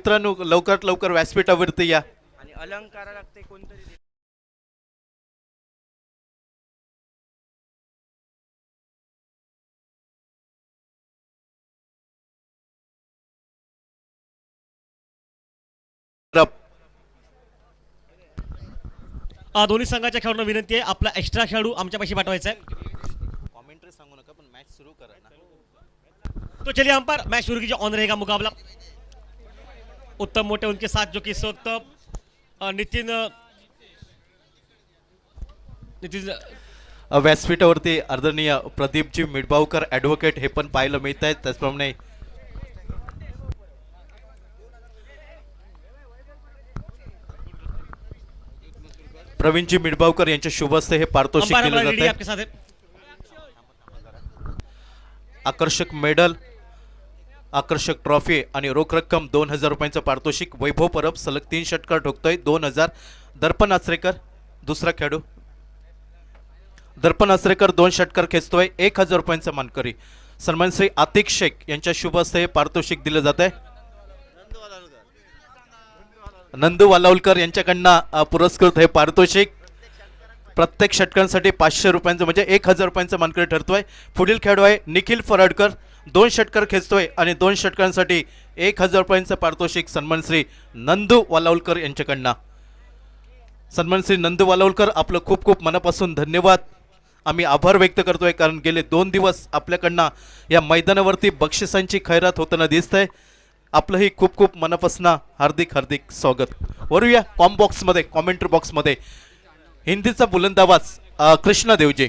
मित्रांनो लवकरात लवकर व्यासपीठावरती या. आणि अलंकारा लागते कोणतरी दोन्ही संघाच्या खेळाडूंना विनंती आहे आपला एक्स्ट्रा खेळाडू आमच्यापाशी पाठवायचा है. कमेंट्री सांगू नका पण मॅच सुरू करा ना. तो चलिए हम पर मैच शुरू कीजिए. ऑन रहेगा मुकाबला. उत्तम मोटे उनके साथ जो कि इस वक्त नितिन नितिन व्यासपीठावरती आदरणीय प्रदीपजी मिडबावकर ॲडव्होकेट हे पण पाहायला मिळत आहेत. त्याचप्रमाणे प्रवीणजी मिडबावकर यांच्या शुभ हस्ते हे पारितोषिक दिले जाते. आपके साथ है. आकर्षक मेडल, आकर्षक ट्रॉफी आणि रोख रक्कम 2000 रुपयांचं पारितोषिक. वैभव परब सलग 3 षटकार ठोकतोय 2000. दर्पण आचरेकर दुसरा खेळाडू. दर्पण आचरेकर 2 षटकार खेचतोय 1000 रुपयांचा मानकरी. सन्मान श्री आतिक शेख यांच्या शुभ हस्ते हे पारितोषिक दिले जात आहे. नंदू वालावलकर यांच्याकडनं पुरस्कृत हे पारितोषिक. प्रत्येक षटकांसाठी 500 रुपयांचं म्हणजे 1000 रुपयांचं मानकरी ठरतोय. पुढील खेळाडू आहे निखिल फराडकर. 2 षटकार खेचतोय आणि 2 षटकांसाठी 1000 रुपयांचं पारितोषिक. सन्मान श्री नंदू वालावलकर यांच्याकडनं. सन्मान श्री नंदू वालावलकर आपलं खूप खूप मनापासून धन्यवाद. आम्ही आभार व्यक्त करतोय कारण गेले 2 दिवस आपल्याकडनं या मैदानावरती बक्षिसांची खैरात होताना दिसतंय. आपलंही खूप खूप मनापासून हार्दिक हार्दिक स्वागत. वरूया कॉम बॉक्समध्ये, कॉमेंट्री बॉक्समध्ये हिंदीचा बुलंद आवाज Krishna Devji.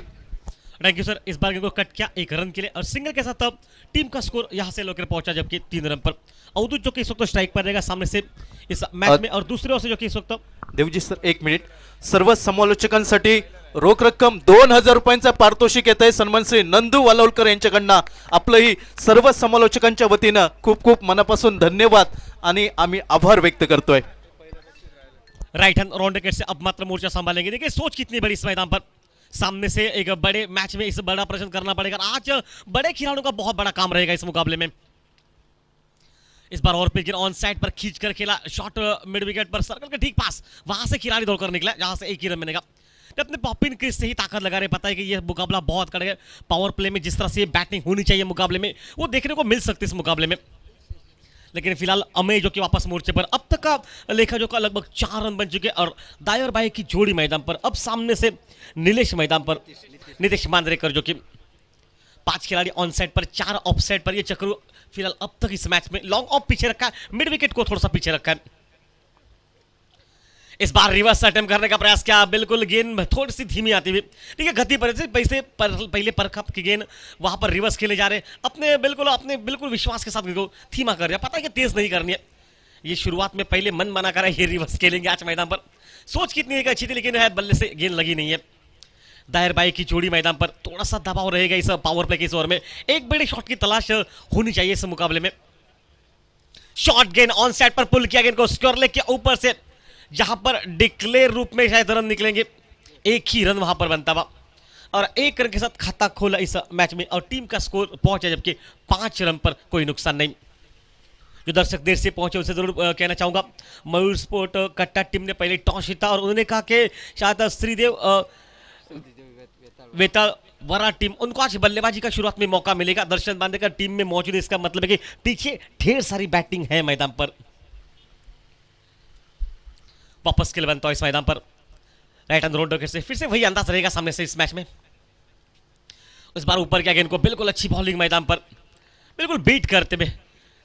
Thank you sir. इस बार को कट किया 1 रन के लिए और सिंगल के साथ अब टीम का स्कोर यहां से लेकर पहुंचा जबकि 3 रन पर. अवधूत जो कि इस वक्त स्ट्राइक पर रहेगा सामने से इस मैच में और दूसरे ओर से जो कि इस वक्त देवजी सर 1 मिनिट. सर्व समालोचकांसाठी रोख रक्कम 2000 रुपयांचा पारितोषिक येत आहे. सन्मान श्री नंदू वालावलकर यांच्याकडनं. आपलंही सर्व समालोचकांच्या वतीनं खूप खूप मनापासून धन्यवाद आणि आम्ही आभार व्यक्त करतोय. राइट हैंड राउंड विकेट से अब मात्र मोर्चा संभालेंगे. देखिए सोच कितनी बड़ी इस मैदान पर. सामने से एक बड़े मैच में इस बड़ा प्रदर्शन करना पड़ेगा. आज बड़े खिलाड़ियों का बहुत बड़ा काम रहेगा इस मुकाबले में. इस बार और पिच ऑन साइड पर खींच कर खेला. शॉट मिड विकेट पर सर्कल के ठीक पास. वहां से खिलाड़ी दौड़कर निकला जहां से 1 ही रन मिलेगा. अपने पॉपिन क्रीज से ही ताकत लगा रहे. पता है कि यह मुकाबला बहुत कड़क है. पावर प्ले में जिस तरह से बैटिंग होनी चाहिए मुकाबले में वो देखने को मिल सकती है इस मुकाबले में. लेकिन फिलहाल अमेय जो कि वापस मोर्चे पर. अब तक का लेखा जो का लगभग 4 रन बन चुके और दायर बाई की जोड़ी मैदान पर. अब सामने से नीलेश मैदान पर. नीतीश मांद्रेकर जो कि 5 खिलाड़ी ऑन साइड पर, 4 ऑफ साइड पर. ये चक्रू फिलहाल अब तक इस मैच में लॉन्ग ऑफ पीछे रखा है. मिड विकेट को थोड़ा सा पीछे रखा है. इस बार रिवर्स अटेम्प्ट करने का प्रयास किया. बिल्कुल गेंद थोड़ी सी धीमी आती हुई. ठीक है गति पर पहले परखप की गेंद वहां पर रिवर्स खेले जा रहे. अपने बिल्कुल विश्वास के साथ धीमा कर रहे. पता है कि तेज नहीं करनी है. ये शुरुआत में पहले मन मना करा ये रिवर्स खेलेंगे आज मैदान पर. सोच कितनी अच्छी थी लेकिन बल्ले से गेंद लगी नहीं है. दायर बाई की जोड़ी मैदान पर. थोड़ा सा दबाव रहेगा इस पावर प्ले के इस ओवर में. एक बड़े शॉट की तलाश होनी चाहिए इस मुकाबले में. शॉट गेंद ऑन साइड पर पुल किया. गेंद को स्क्वायर लेग के ऊपर से जहां पर डिक्लेयर रूप में शायद रन निकलेंगे. 1 ही रन वहां पर बनता हुआ और 1 रन के साथ खाता खोला इस मैच में और टीम का स्कोर पहुंचा जबकि 5 रन पर कोई नुकसान नहीं. जो दर्शक देर से पहुंचे उनसे जरूर कहना चाहूंगा. मयूर स्पोर्ट कट्टा टीम ने पहले टॉस जीता और उन्होंने कहा कि शायद श्रीदेव वेताल वरा टीम उनको आज बल्लेबाजी का शुरुआत में मौका मिलेगा. दर्शन बांदेकर टीम में मौजूद है. इसका मतलब है कि पीछे ढेर सारी बैटिंग है मैदान पर. वापस खेल बनता है इस मैदान पर. राइट हैंड राउंड विकेट से फिर से वही अंदाज रहेगा सामने से इस मैच में. इस बार ऊपर क्या गेंद को बिल्कुल अच्छी बॉलिंग मैदान पर बिल्कुल बीट करते हुए.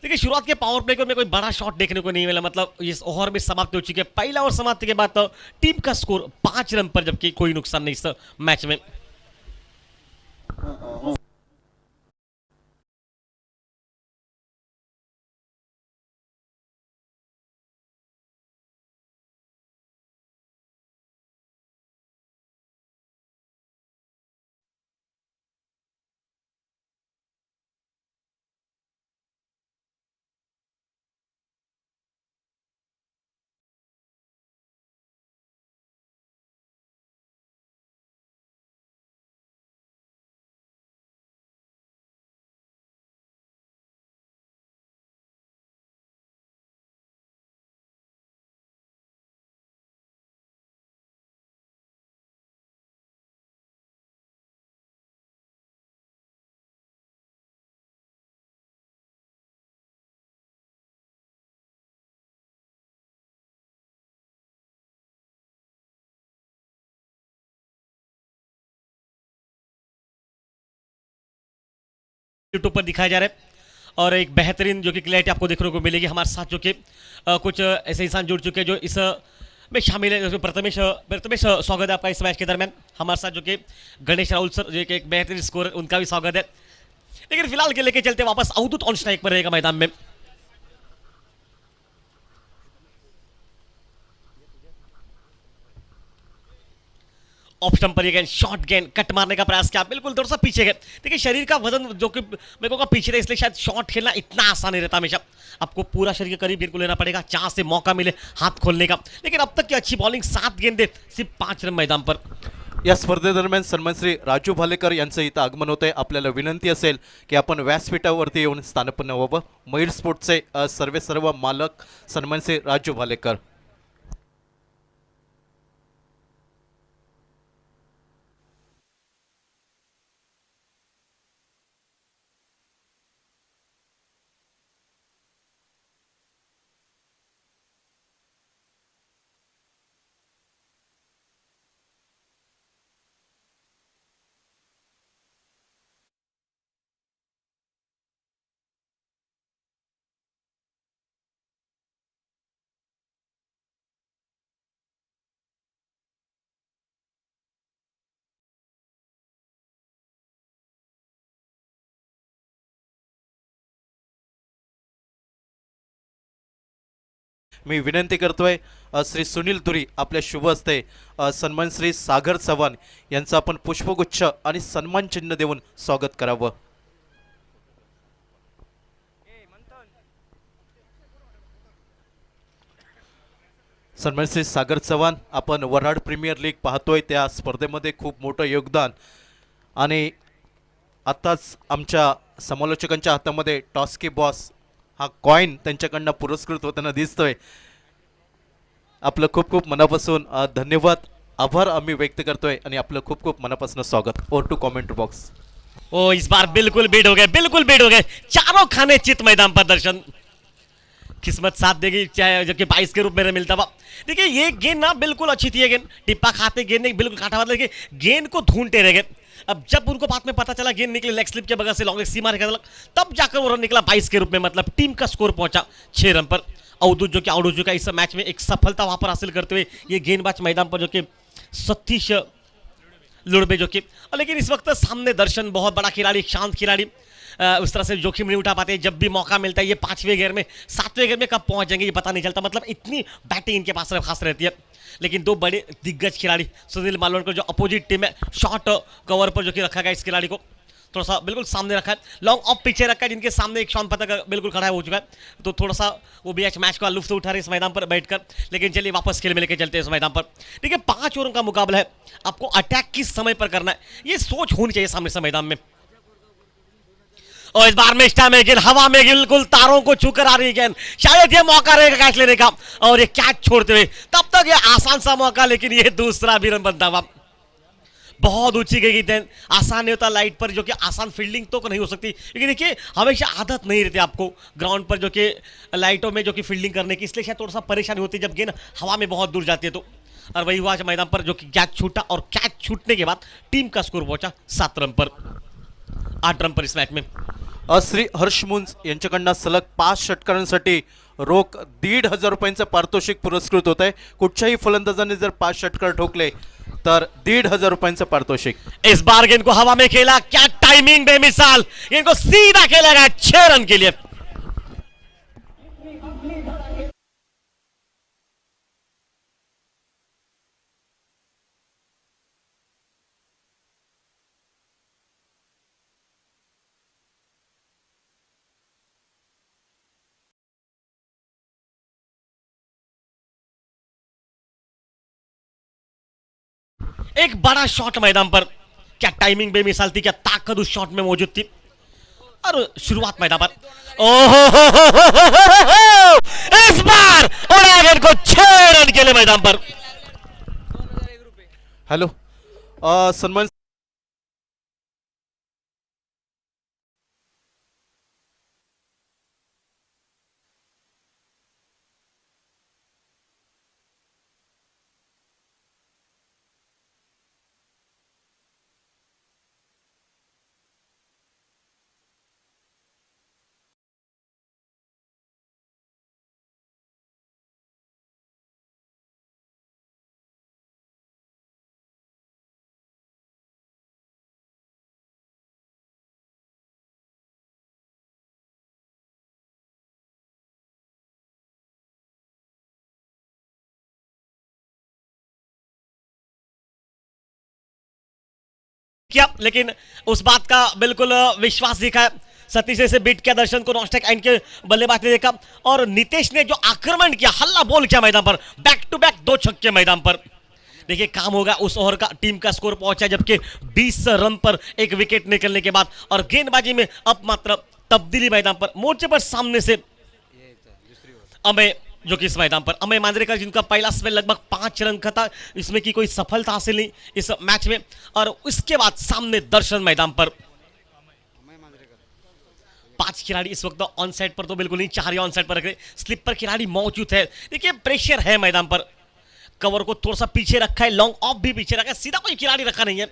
देखिए शुरुआत के पावर प्ले में कोई बड़ा शॉट देखने को नहीं मिला. मतलब इस ओवर में समाप्ति हो चुकी है. पहला ओवर समाप्ति के बाद टीम का स्कोर 5 रन पर जबकि कोई नुकसान नहीं इस मैच में. यूट्यूब पर दिखाया जा रहा है और एक बेहतरीन जो कि क्लैरिटी आपको देखने को मिलेगी। हमारे साथ जो कि कुछ ऐसे इंसान जुड़ चुके हैं जो इस में शामिल है। प्रथमेश प्रथमेश स्वागत है आपका इस मैच के दरमियान। हमारे साथ जो कि गणेश राहुल सर जो कि एक बेहतरीन स्कोर, उनका भी स्वागत है। लेकिन फिलहाल के लेके चलते वापस अवधूत ऑन स्ट्राइक पर रहेगा मैदान में। ऑफ स्टंप पर गेंद, शॉर्ट गेंद, कट मारने का प्रयास किया, बिल्कुल थोड़ा सा पीछे गए। देखिए शरीर का वजन जो कि मेरे को पीछे था, इसलिए शायद शॉट खेलना इतना आसान नहीं रहता। हमेशा आपको पूरा शरीर के करीब गेंद को लेना पड़ेगा जहां से मौका मिले हाथ खोलने का। लेकिन अब तक की अच्छी बॉलिंग, 7 गेंदे, सिर्फ 5 रन मैदान पर। या स्पर्धेदरम्यान सन्मान श्री राजू भालेकर यांचं इथं आगमन होत आहे। आपल्याला विनंती असेल की आपण व्यासपीठावरती येऊन स्थानपन्न व्हावं। मयूर स्पोर्ट्सचे सर्व मालक सन्मान श्री राजू भालेकर। मी विनंती करतोय श्री सुनील तुरी आपल्या शुभ हस्ते सन्मान श्री सागर चव्हाण यांचं आपण पुष्पगुच्छ आणि सन्मान चिन्ह देऊन स्वागत करावं। सन्मान श्री सागर चव्हाण, आपण वराड प्रीमियर लीग पाहतोय, त्या स्पर्धेमध्ये खूप मोठं योगदान आणि आताच आमच्या समालोचकांच्या हातामध्ये टॉस्की बॉस हा कॉइन त्यांच्याकडनं पुरस्कृत होताना दिसतोय। आपलं खूप खूप मनापासून धन्यवाद, आभार आम्ही व्यक्त करतोय आणि आपलं खूप खूप मनापासून स्वागत। और टू कमेंट बॉक्स। ओ इस बार बिल्कुल बीट हो गए, बिल्कुल बीट हो गए। चारों खाने चित मैदान पर दर्शन, किस्मत साथ देगी, चाहे जो कि 22 के रूप में मिलता हुआ। देखिए ये गेंद ना बिल्कुल अच्छी थी। ये गेंद टिप्पा खाते गेंद ने बिल्कुल काटा, मतलब गेंद को ढूंढते रह गए। अब जब उनको बाद में पता चला गेंद निकले लेग स्लिप के बगल से, लॉन्ग सीमा रेखा तब जाकर वो रन निकला 22 के रूप में। मतलब टीम का स्कोर पहुंचा 6 रन पर। अवधूत जो कि आउट हो चुका है इस मैच में, एक सफलता वहां पर हासिल करते हुए ये गेंदबाज मैदान पर जो कि सतीश लुड़बे जो कि, लेकिन इस वक्त सामने दर्शन, बहुत बड़ा खिलाड़ी, शांत खिलाड़ी, उस तरह से जोखिम नहीं उठा पाते। जब भी मौका मिलता है ये 5वें गेयर में, 7वें गेयर में कब पहुंच जाएंगे ये पता नहीं चलता। मतलब इतनी बैटिंग इनके पास खास रहती है। लेकिन दो बड़े दिग्गज खिलाड़ी, सुनील मालवणकर जो अपोजिट टीम है, शॉर्ट कवर पर जो कि रखा गया इस खिलाड़ी को, थोड़ा सा बिल्कुल सामने रखा है, लॉन्ग ऑफ पीछे रखा है, जिनके सामने एक शॉन पतक बिल्कुल खड़ा हो चुका है। तो थोड़ा सा वो भी मैच का लुफ्त उठा रहे इस मैदान पर बैठकर। लेकिन चलिए वापस खेल में लेके चलते हैं इस मैदान पर। ठीक है, 5 ओवरों का मुकाबला है, आपको अटैक किस समय पर करना है ये सोच होनी चाहिए सामने से मैदान में। और इस बार में गेंद हवा में बिल्कुल तारों को छूकर आ रही है गेंद, शायद ये मौका रहेगा कैच लेने का, और ये कैच छोड़ते हुए, तब तक ये आसान सा मौका, लेकिन ये दूसरा भी रन बनता हुआ। बहुत ऊंची गई गेंद, आसान नहीं होता लाइट पर, जो कि आसान फील्डिंग तो नहीं हो सकती, लेकिन देखिए हमेशा आदत नहीं रहती आपको ग्राउंड पर जो कि लाइटों में जो कि फील्डिंग करने की, इसलिए शायद थोड़ा सा परेशानी होती है जब गेंद हवा में बहुत दूर जाती है तो। और वही हुआ मैदान पर जो कि कैच छूटा, और कैच छूटने के बाद टीम का स्कोर पहुंचा 7 रन पर, 8 रन पर इस मैच में। श्री हर्ष मुंज यांच्याकडनं सलग 5 षटकारांसाठी रोख 1,500 रुपयांचं पारितोषिक पुरस्कृत होत आहे। कुठच्याही फलंदाजाने जर 5 षटकार ठोकले तर 1,500 रुपयांचं पारितोषिक। इस बार गेंद को हवा में खेला, क्या टाइमिंग बेमिसाल, गेंद को सीधा खेला गया 6 रन के लिए। एक बड़ा शॉट मैदान पर, क्या टाइमिंग बेमिसाल थी, क्या ताकत उस शॉट में मौजूद थी। और शुरुआत मैदान पर, इस बार उड़ा गेंद को 6 रन के लिए मैदान पर। हेलो सन्मान किया, लेकिन उस बात का बिल्कुल विश्वास दिखा है। सतीश से बीट किया, दर्शन को नॉस्टैक एंड के बल्लेबाज ने देखा और नितेश ने जो आक्रमण किया, हल्ला बोल किया मैदान पर, बैक टू बैक 2 छक्के मैदान पर। देखिए काम होगा उस ओवर का, टीम का स्कोर पहुंचा जबकि 20 रन पर एक विकेट निकलने के बाद, और गेंदबाजी में अब मात्र तब्दीली मैदान पर, मोर्चे पर सामने से अमय, जो कि इस मैदान पर अमय मांजरेकर, जिनका पहला स्पेल लगभग 5 रन का था, इसमें की कोई सफलता हासिल नहीं इस मैच में, और उसके बाद सामने दर्शन मैदान पर। 5 खिलाड़ी इस वक्त ऑन साइड पर तो बिल्कुल नहीं, 4 ऑन साइड पर रखे, स्लिप पर खिलाड़ी मौजूद है। देखिए प्रेशर है मैदान पर, कवर को थोड़ा सा पीछे रखा है, लॉन्ग ऑफ भी पीछे रखा है, सीधा कोई खिलाड़ी रखा नहीं है।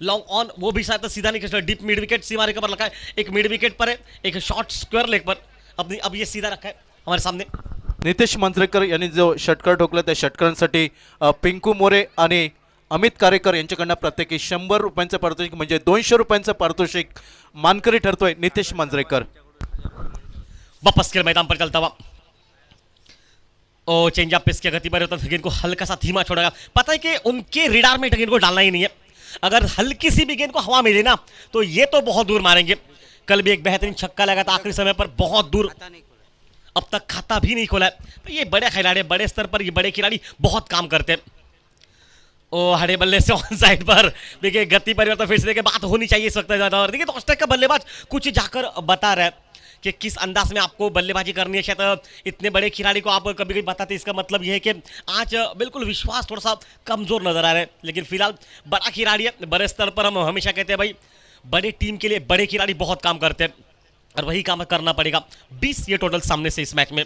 लॉन्ग ऑन वो भी शायद सीधा नहीं, डीप मिड विकेट सीमा रेखा पर रखा है, एक मिड विकेट पर है, एक शॉर्ट स्क्वायर लेग पर, अपनी अब ये सीधा रखा है हमारे सामने। नितेश मांजरेकर यांनी जो षटकार ठोकला त्या षटकारांसाठी पिंकू मोरे आणि अमित कारेकर यांच्याकडनं प्रत्येकी 100 रुपयांचं पारितोषिक म्हणजे 200 रुपयांचं पारितोषिक मानकरी ठरतोय नितेश मांजरेकर। वापस खेल मैदान पर चलता हुआ, ओ चेंज अप इसके गति पर होता, गेंद को हल्का सा धीमा छोड़ेगा, पता है कि उनके रिडार में गेंद को डालना ही नहीं है, अगर हल्की सी भी गेंद को हवा मिले ना तो ये तो बहुत दूर मारेंगे। कल भी एक बेहतरीन छक्का लगा था आखिरी समय पर, बहुत दूर, अब तक खाता भी नहीं खोला है। तो ये बड़े खिलाड़ी, बड़े स्तर पर ये बड़े खिलाड़ी बहुत काम करते हैं। ओ हरे बल्ले से ऑन साइड पर, देखिए गति परिवर्तन फिर से देखिए, बात होनी चाहिए इस वक्त ज्यादा। और देखिए दोस्तों का बल्लेबाज कुछ जाकर बता रहा है कि किस अंदाज में आपको बल्लेबाजी करनी है, शायद इतने बड़े खिलाड़ी को आप कभी कभी बताते, इसका मतलब यह है कि आज बिल्कुल विश्वास थोड़ा सा कमजोर नजर आ रहा है। लेकिन फिलहाल बड़ा खिलाड़ी है, बड़े स्तर पर हम हमेशा कहते हैं भाई बड़े टीम के लिए बड़े खिलाड़ी बहुत काम करते हैं, और वही काम करना पड़ेगा। 20 ये टोटल सामने से इस मैच में।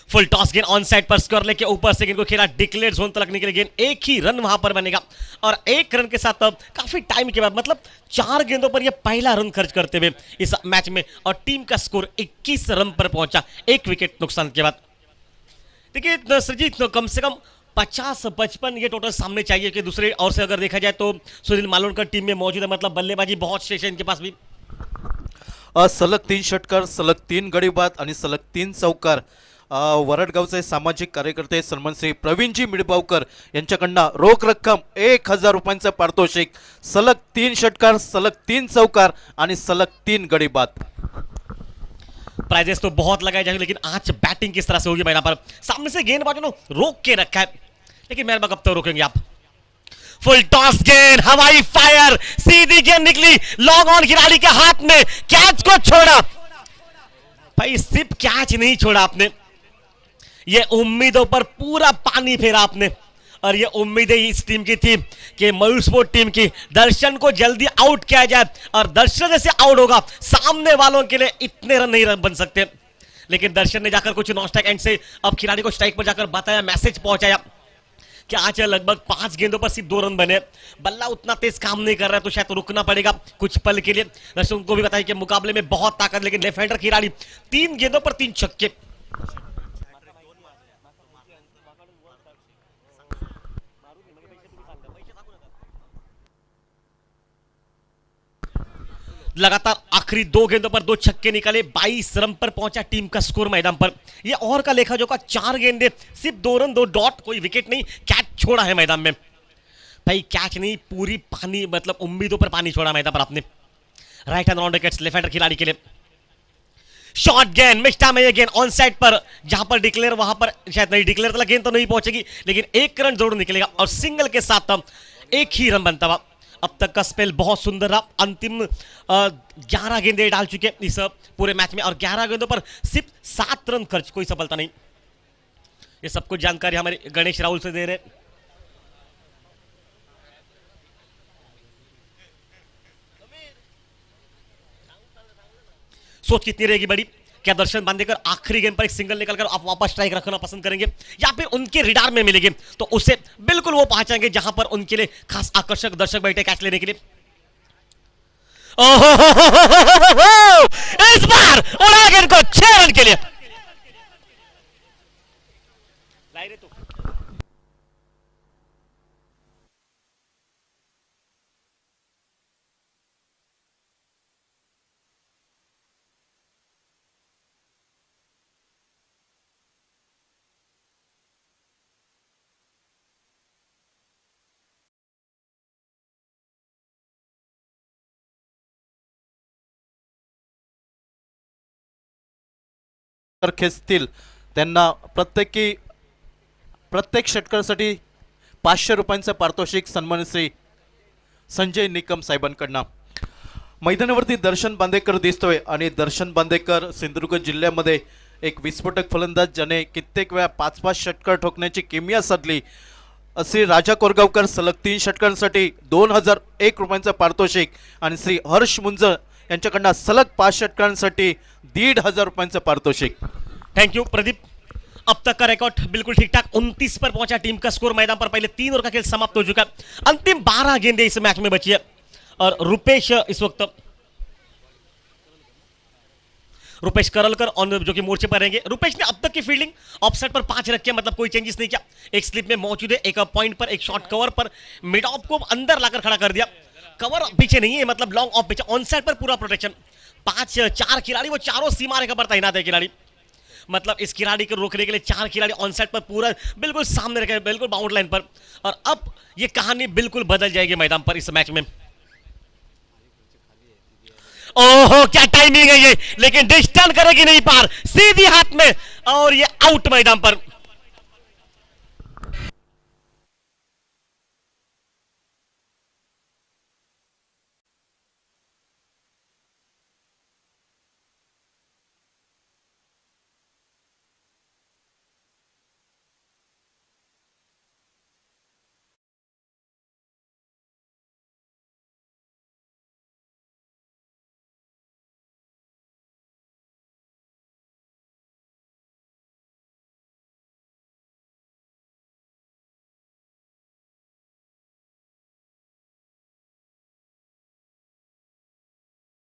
फुल टॉस गेंद ऑन साइड पर, स्कोर लेके ऊपर से गेंद को खेला, डिक्लेयर जोन तक निकले गेंद, एक ही रन वहां पर बनेगा, और 1 रन के साथ अब काफी टाइम के बाद, मतलब 4 गेंदों पर यह पहला रन खर्च करते हुए इस मैच में, और टीम का स्कोर 21 रन पर पहुंचा 1 विकेट नुकसान के बाद। देखिए सरजीत, कम से कम 50-55 ये टोटल सामने चाहिए कि दूसरे और से अगर देखा जाए तो सुनील मालवणकर टीम में मौजूद है, मतलब बल्लेबाजी बहुत शेष है इनके पास भी। सलग 3 षटकार, सलग 3 गडी बाद आणि सलग 3 चौकार। वरडगावचे सामाजिक कार्यकर्ते सन्मान श्री प्रवीणजी मिडबावकर यांच्याकडनं रोख रक्कम 1000 रुपयांचं पारितोषिक, सलग 3 षटकार, सलग 3 चौकार आणि सलग 3 गडी बाद। प्राइजेस तो बहुत लगाए जाएंगे, लेकिन आज बैटिंग किस तरह से होगी मैदान पर, सामने से गेंदबाजों ने रोक के रखा है, लेकिन मेरे कब तक रोकेंगे आप। फुल टॉस गेंद, हवाई फायर, सीधी गेंद निकली, लॉन्ग ऑन खिलाड़ी के हाथ में, कैच को छोड़ा भाई, सिर्फ कैच नहीं छोड़ा आपने, ये उम्मीदों पर पूरा पानी फेरा आपने। और ये उम्मीदें इस टीम की थी कि मयूर स्पोर्ट टीम की, दर्शन को जल्दी आउट किया जाए, और दर्शन जैसे आउट होगा सामने वालों के लिए इतने रन नहीं बन सकते। लेकिन दर्शन ने जाकर कुछ नॉस्टैक एंड से अब खिलाड़ी को स्ट्राइक पर जाकर बताया, मैसेज पहुंचाया कि आज लगभग 5 गेंदों पर सिर्फ 2 रन बने, बल्ला उतना तेज काम नहीं कर रहा है, तो शायद रुकना पड़ेगा कुछ पल के लिए। दर्शकों को भी बताया कि मुकाबले में बहुत ताकत, लेकिन लेफ्ट हैंडर खिलाड़ी 3 गेंदों पर 3 छक्के। लगातार आखिरी 2 गेंदों पर 2 छक्के निकाले, 22 रन पर पहुंचा टीम का स्कोर मैदान पर। ये ओवर का लेखा जोखा 4 गेंदे, सिर्फ 2 रन 2 डॉट, कोई विकेट नहीं, कैच छोड़ा है मैदान में। भाई कैच नहीं, पूरी पानी, मतलब उम्मीदों पर पानी छोड़ा मैदान पर आपने। Right hand round wickets left hander खिलाड़ी के लिए। शॉर्ट गेंद, मिस्टा में ये गेंद ऑन साइड पर, जहां पर डिक्लेयर वहां पर शायद नहीं, डिक्लेयर तक गेंद तो नहीं पहुंचेगी, लेकिन 1 रन जरूर निकलेगा, और सिंगल के साथ 1 ही रन बनता हुआ। अब तक का स्पेल बहुत सुंदर रहा, अंतिम 11 गेंदे डाल चुके इस पूरे मैच में, और 11 गेंदों पर सिर्फ 7 रन खर्च, कोई सफलता नहीं। ये सब कुछ जानकारी हमारे गणेश राहुल से दे रहे। सोच कितनी रहेगी बड़ी, क्या दर्शन बांधेकर आखिरी गेंद पर एक सिंगल निकलकर आप वापस स्ट्राइक रखना पसंद करेंगे, या फिर उनके रिडार में मिलेंगे तो उसे बिल्कुल वो पहुंचाएंगे जहां पर उनके लिए खास आकर्षक दर्शक बैठे कैच लेने के लिए। ओहो, इस बार उड़ा गेंद को 6 रन के लिए। खेचतील त्यांना प्रत्येक षटकासाठी 500 रुपयांचं पारितोषिक सन्मान श्री संजय निकम साहेबांकडनं. मैदानावरती दर्शन बांदेकर दिसतोय आणि दर्शन बांदेकर सिंधुदुर्ग जिल्ह्यामध्ये एक विस्फोटक फलंदाज ज्याने कित्येक वेळा 5-5 षटकार ठोकण्याची किमया साधली. असे राजा कोरगावकर सलग 3 षटकांसाठी 2001 रुपयांचं पारितोषिक आणि श्री हर्ष मुंज यांच्याकडनं सलग 5 षटकांसाठी 1500 रुपयांचं पारितोषिक. Thank you Pradeep. अब तक का रिकॉर्ड बिल्कुल ठीक ठाक 29 पर पहुंचा टीम का स्कोर. मैदान पर पहले 3 ओवर का खेल समाप्त हो चुका. अंतिम 12 गेंदें इस मैच में बची है और रुपेश इस वक्त रुपेश करलकर ऑन जो कि मोर्चे पर रहेंगे. रुपेश ने अब तक की फील्डिंग ऑफसाइड पर 5 रखे, मतलब कोई चेंजेस नहीं किया. एक स्लिप में मौजूद है, एक पॉइंट पर, एक short cover per mid of को अंदर लाकर खड़ा कर दिया. कवर पीछे नहीं है, मतलब लॉन्ग ऑफ पीछे, ऑन साइड पर पूरा प्रोटेक्शन. 4 खिलाड़ी वो चारों सीमा रेखा पर तैनात है खिलाड़ी. मतलब इस खिलाड़ी को रोकने के लिए 4 खिलाड़ी ऑन साइड पर पूरा बिल्कुल सामने रखे, बिल्कुल बाउंड लाइन पर. और अब ये कहानी बिल्कुल बदल जाएगी मैदान पर इस मैच में. ओहो क्या टाइमिंग है ये, लेकिन डिस्टेंस करेगी नहीं पार, सीधी हाथ में और ये आउट मैदान पर.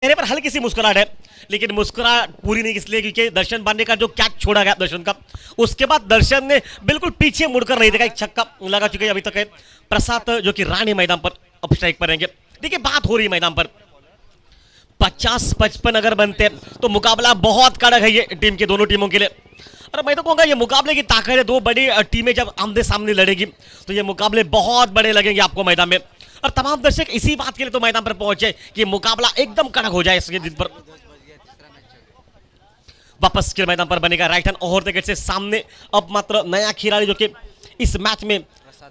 चेहरे पर हल्की सी मुस्कुराहट है, लेकिन मुस्कुराहट पूरी नहीं, इसलिए क्योंकि दर्शन बांधे का जो कैच छोड़ा गया दर्शन का, उसके बाद दर्शन ने बिल्कुल पीछे मुड़कर नहीं देखा. एक छक्का लगा चुके हैं अभी तक है. प्रसाद जो कि रानी मैदान पर अब स्ट्राइक पर रहेंगे. देखिए बात हो रही है मैदान पर 50-55 अगर बनते हैं तो मुकाबला बहुत कड़क है ये टीम के, दोनों टीमों के लिए. और मैं तो कहूंगा ये मुकाबले की ताकत है. 2 बड़ी टीमें जब आमने सामने लड़ेगी तो ये मुकाबले बहुत बड़े लगेंगे आपको मैदान में. और तमाम दर्शक इसी बात के लिए तो मैदान पर पहुंचे कि मुकाबला एकदम कड़क हो जाए इसके दिन पर. वापस के मैदान पर बनेगा right hand over the wicket से सामने. अब मात्र नया खिलाड़ी जो कि इस मैच में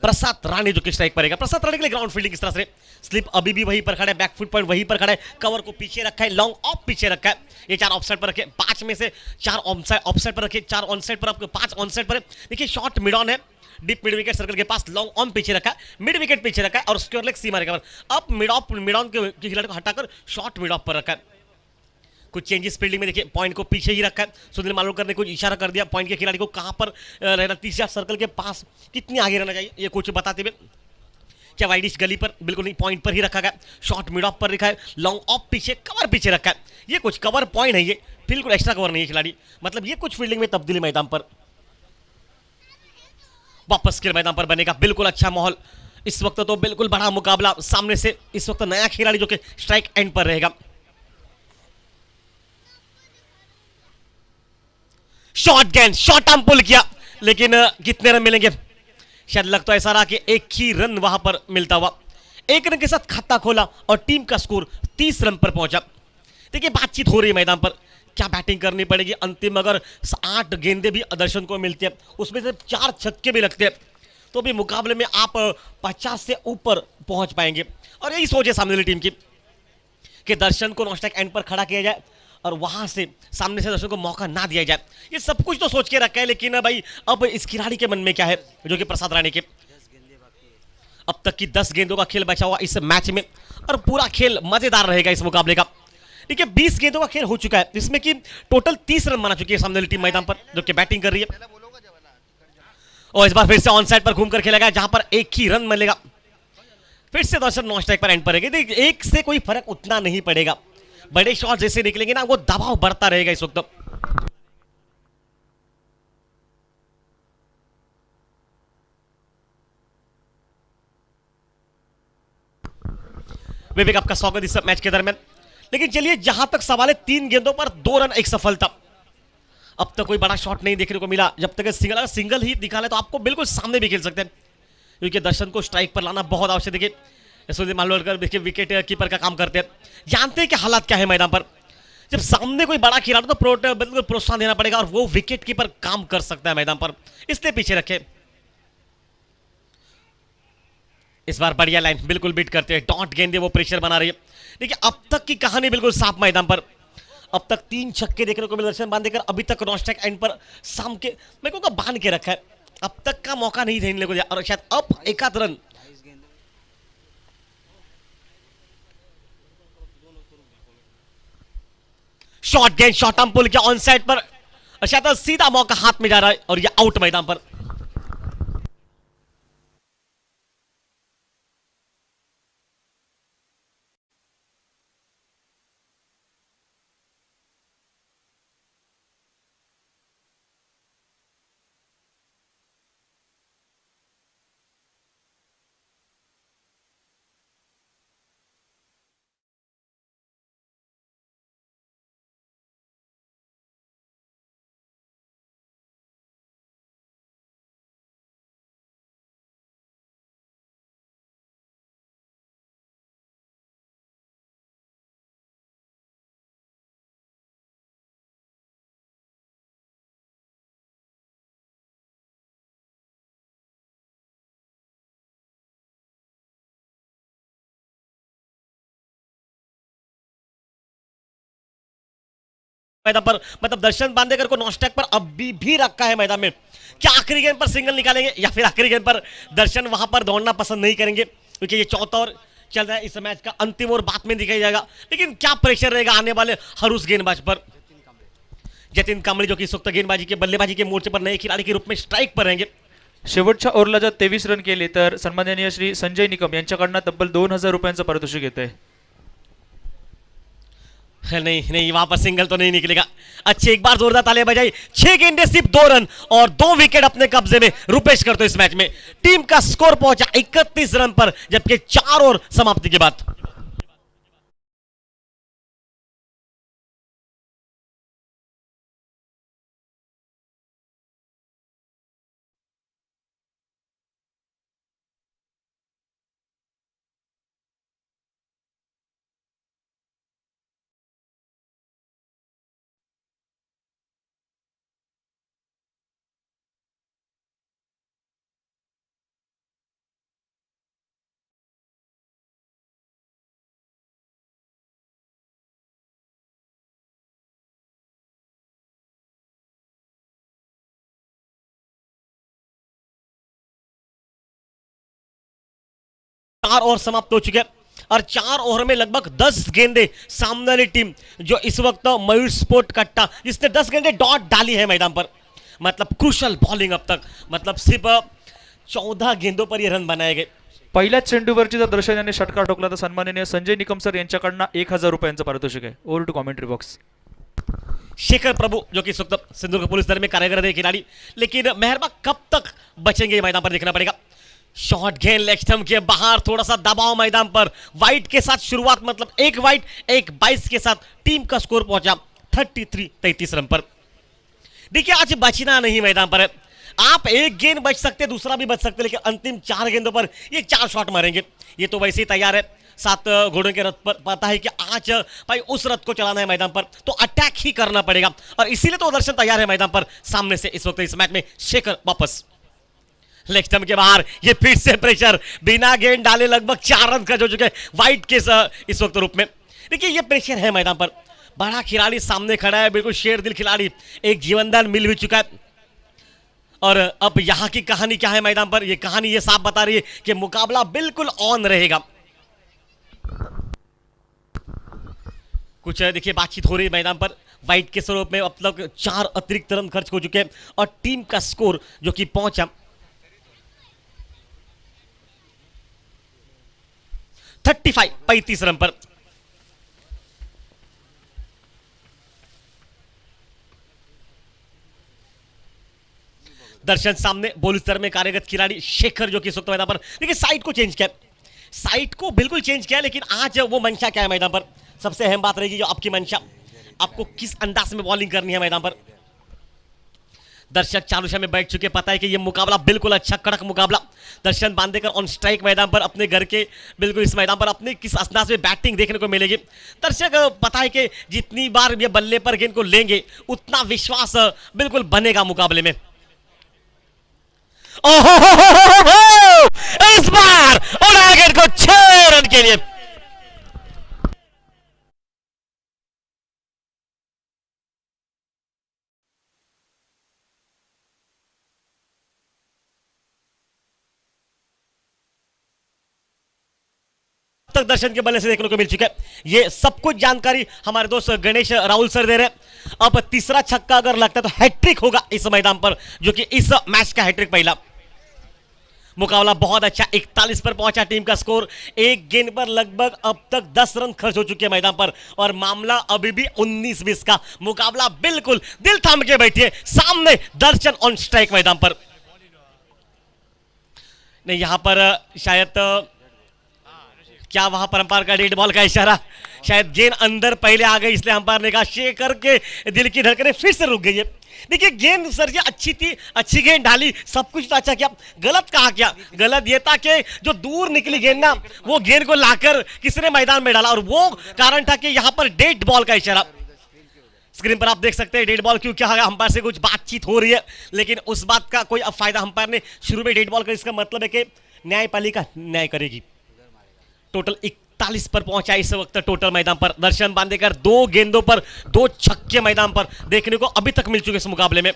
प्रसाद राणे जो कि स्ट्राइक पर रहेगा. प्रसाद राणे के लिए ग्राउंड फील्डिंग इस तरह से, स्लिप अभी भी वहीं पर खड़ा है, बैक फुट पॉइंट वहीं पर खड़ा है, कवर को पीछे रखा है, लॉन्ग ऑफ पीछे रखा है. ये 4 ऑफसाइड पर रखे, 5 में से 4 ऑफसाइड पर रखे, 4 ऑनसाइड पर, आपको 5 ऑनसाइड पर है. देखिए शॉर्ट मिड ऑन है, deep mid wicket circle K pass, long on पीछे रखा है, मिड विकेट पीछे रखा है और स्क्वायर लेग सीमा रेखा पर. अब मिड ऑन के खिलाड़ी को हटाकर शॉर्ट मिड ऑफ पर रखा है. कुछ चेंजेस फील्डिंग में देखिए, पॉइंट को पीछे ही रखा है. सुनील मालूकर ने कुछ इशारा कर दिया पॉइंट के खिलाड़ी को कहां पर रहना, 30 यार्ड सर्कल के पास कितनी आगे रहना चाहिए ये कुछ बताते हुए. क्या वाइडिश गली पर, बिल्कुल नहीं, पॉइंट पर ही रखा गया. शॉर्ट मिड ऑफ पर रखा है, लॉन्ग ऑफ पीछे, कवर पीछे रखा है. ये कुछ कवर पॉइंट है, ये बिल्कुल एक्स्ट्रा कवर नहीं है खिलाड़ी, मतलब ये कुछ फील्डिंग में तब्दीली मैदान पर. वापस के मैदान पर बनेगा बिल्कुल अच्छा माहौल इस वक्त. तो बिल्कुल बड़ा मुकाबला सामने से इस वक्त नया खिलाड़ी जो कि स्ट्राइक एंड पर रहेगा. शॉर्ट गेंद, शॉर्ट आर्म पुल किया, लेकिन कितने रन मिलेंगे, शायद लग तो ऐसा रहा कि एक ही रन वहां पर मिलता हुआ. 1 रन के साथ खाता खोला और टीम का स्कोर 30 रन पर पहुंचा. देखिए बातचीत हो रही है मैदान पर, क्या बैटिंग करनी पड़ेगी. अंतिम अगर 8 गेंदे भी दर्शन को मिलती है, उसमें से 4 छक्के भी लगते हैं, तो भी मुकाबले में आप 50 से ऊपर पहुंच पाएंगे. और यही सोच है सामने वाली टीम की कि दर्शन को नॉस्टैक एंड पर खड़ा किया जाए और वहां से सामने से दर्शन को मौका ना दिया जाए. ये सब कुछ तो सोच के रखा है, लेकिन भाई अब इस खिलाड़ी के मन में क्या है जो कि प्रसाद राणे के. अब तक की 10 गेंदों का खेल बचा हुआ इस मैच में और पूरा खेल मजेदार रहेगा इस मुकाबले का. देखिए 20 गेंदों का खेल हो चुका है, जिसमें कि टोटल 30 रन बना चुकी है सामने वाली टीम मैदान पर जो कि बैटिंग कर रही है. और इस बार फिर से ऑन साइड पर घूमकर खेला गया, जहां पर एक ही रन मिलेगा. फिर से दर्शन नॉन स्ट्राइक पर एंड पर रहेगा. एक से कोई फर्क उतना नहीं पड़ेगा, बड़े शॉट जैसे निकलेंगे ना वो दबाव बढ़ता रहेगा इस वक्त. विवेक आपका स्वागत इस मैच के दरमियान. लेकिन चलिए जहां तक सवाल है, 3 गेंदों पर 2 रन, एक सफलता. अब तक कोई बड़ा शॉट नहीं देखने को मिला. जब तक सिंगल ही दिखा ले तो आपको बिल्कुल सामने भी खेल सकते हैं, क्योंकि दर्शन को स्ट्राइक पर लाना बहुत आवश्यक. देखिए सुनील मालवलकर देखिए विकेट कीपर का काम करते हैं, जानते हैं कि हालात क्या है मैदान पर. जब सामने कोई बड़ा खिलाड़ी तो बिल्कुल प्रोत्साहन देना पड़ेगा और वो विकेट कीपर काम कर सकता है मैदान पर, इसलिए पीछे रखे। इस बार बढ़िया लाइन बिल्कुल बीट करते हैं, डॉट गेंद वो प्रेशर बना रही है। देखिए अब तक की कहानी बिल्कुल साफ मैदान पर, अब तक 3 छक्के देखने को मिले दर्शन बांधेकर, अभी तक नॉस्टैक एंड पर साम के मेरे को बांध के रखा है, अब तक का मौका नहीं देने को दिया और शायद अब एक आध रन। शॉर्ट गेंद शॉर्ट आर्म पुल किया ऑन साइड पर, शायद सीधा मौका हाथ में जा रहा है और ये आउट मैदान पर। मैदान पर मतलब दर्शन बांदेकर को नॉस्टैक पर अभी भी रखा है मैदान में। क्या आखिरी गेंद पर सिंगल निकालेंगे या फिर आखिरी गेंद पर दर्शन वहां पर दौड़ना पसंद नहीं करेंगे, क्योंकि ये चौथा ओवर चल रहा है, इस मैच का अंतिम ओवर बाद में दिखाई जाएगा। लेकिन क्या प्रेशर रहेगा आने वाले हर उस गेंदबाज पर। जतिन कांबळे जो कि इस वक्त गेंदबाजी के बल्लेबाजी के मोर्चे पर नए खिलाड़ी के रूप में स्ट्राइक पर रहेंगे। शेवटच्या ओव्हरला जर 23 रन केले तर सन्माननीय श्री संजय निकम यांच्याकडनं तब्बल 2000 रुपयांचं पारितोषिक येत आहे। नहीं नहीं वहां पर सिंगल तो नहीं निकलेगा। अच्छे एक बार जोरदार तालियां बजाई, 6 गेंदे सिर्फ 2 रन और 2 विकेट अपने कब्जे में रुपेश करते इस मैच में। टीम का स्कोर पहुंचा 31 रन पर, जबकि 4 ओवर समाप्ति के बाद। चार ओवर समाप्त हो चुके हैं और 4 ओवर में लगभग 10 गेंदे सामने वाली टीम जो इस वक्त मयूर स्पोर्ट कट्टा जिसने 10 गेंदे डॉट डाली है मैदान पर, मतलब क्रूशल बॉलिंग अब तक, मतलब सिर्फ 14 गेंदों पर ये रन बनाए गए। पहिल्याच चेंडूवरची जर दर्शन यांनी षटकार ठोकला तर सन्माननीय संजय निकम सर यांच्याकडनं 1000 रुपयांचं पारितोषिक आहे। Over to commentary box. Shekhar Prabhu जो कि इस वक्त सिंधुदुर्ग पुलिस दल में कार्यरत है खिलाड़ी, लेकिन मेहरबा कब तक बचेंगे मैदान पर देखना पड़ेगा। शॉर्ट गेंद लेग स्टंप के बाहर, थोड़ा सा दबाव मैदान पर, वाइट के साथ शुरुआत, मतलब एक वाइट एक 22 के साथ टीम का स्कोर पहुंचा 33 रन पर। देखिए आज बचना नहीं मैदान पर है, आप एक गेंद बच सकते, दूसरा भी बच सकते, लेकिन अंतिम 4 गेंदों पर ये 4 शॉट मारेंगे। ये तो वैसे ही तैयार है 7 घोड़ों के रथ पर, पता है कि आज भाई उस रथ को चलाना है मैदान पर, तो अटैक ही करना पड़ेगा और इसीलिए तो दर्शन तैयार है मैदान पर। सामने से इस वक्त इस मैच में शेखर वापस लेग स्टंप के बाहर, ये फिर से प्रेशर, बिना गेंद डाले लगभग 4 रन खर्च हो चुके हैं वाइट के इस वक्त रूप में। देखिए ये प्रेशर है मैदान पर, बड़ा खिलाड़ी सामने खड़ा है, बिल्कुल शेर दिल खिलाड़ी, एक जीवनदान मिल भी चुका है। और अब यहां की कहानी क्या है मैदान पर, ये कहानी ये साफ बता रही है कि मुकाबला बिल्कुल ऑन रहेगा। कुछ देखिए बातचीत हो रही है मैदान पर, वाइट के स्वरूप में अब तक 4 अतिरिक्त रन खर्च हो चुके हैं और टीम का स्कोर जो कि पहुंचा 35 रन पर। दर्शन सामने बोलिस दल में कार्यरत खिलाड़ी शेखर जो कि इस वक्त मैदान पर, देखिए साइड को चेंज किया, साइड को बिल्कुल चेंज किया, लेकिन आज वो मंशा क्या है मैदान पर, सबसे अहम बात रहेगी जो आपकी मंशा, आपको किस अंदाज में बॉलिंग करनी है मैदान पर। दर्शक चालुशा में बैठ चुके, पता है कि ये मुकाबला बिल्कुल अच्छा कड़क मुकाबला। दर्शन बांदेकर ऑन स्ट्राइक मैदान पर अपने घर के बिल्कुल इस मैदान पर अपने किस अंदाज में बैटिंग देखने को मिलेगी। दर्शक पता है कि जितनी बार ये बल्ले पर गेंद को लेंगे उतना विश्वास बिल्कुल बनेगा मुकाबले में। ओहो इस बार उड़ा गेंद को 6 रन के लिए। तक दर्शन के बल्ले से देखने को मिल चुका है। ये सब कुछ जानकारी हमारे दोस्त गणेश राहुल सर दे रहे हैं। अब तीसरा छक्का अगर लगता है तो हैट्रिक होगा इस मैदान पर, जो कि इस मैच का हैट्रिक पहला। मुकाबला बहुत अच्छा 41 पर पहुंचा टीम का स्कोर। एक गेंद पर लगभग अब तक 10 रन खर्च हो चुके हैं मैदान पर और मामला अभी भी 19-20 का। मुकाबला बिल्कुल दिल थाम के बैठिए, सामने दर्शन ऑन स्ट्राइक मैदान पर। नहीं यहां पर शायद क्या वहां पर अंपायर का डेड बॉल का इशारा, शायद गेंद अंदर पहले आ गई इसलिए अंपायर ने कहा शेखर के दिल की धड़कनें फिर से रुक गई है। देखिए गेंद सर जी अच्छी थी, अच्छी गेंद डाली, सब कुछ तो अच्छा किया। गलत कहा क्या? गलत ये था कि जो दूर निकली गेंद ना, वो गेंद को लाकर किसने मैदान में डाला और वो कारण था कि यहां पर डेड बॉल का इशारा। स्क्रीन पर आप देख सकते हैं डेड बॉल क्यों क्या है। अंपायर से कुछ बातचीत हो रही है लेकिन उस बात का कोई अब फायदा अंपायर ने शुरू में डेड बॉल का, इसका मतलब है कि न्यायपालिका न्याय करेगी। टोटल 41 पर पहुंचा इस वक्त टोटल मैदान पर। दर्शन बांदेकर 2 गेंदों पर 2 छक्के मैदान पर देखने को अभी तक मिल चुके इस मुकाबले में।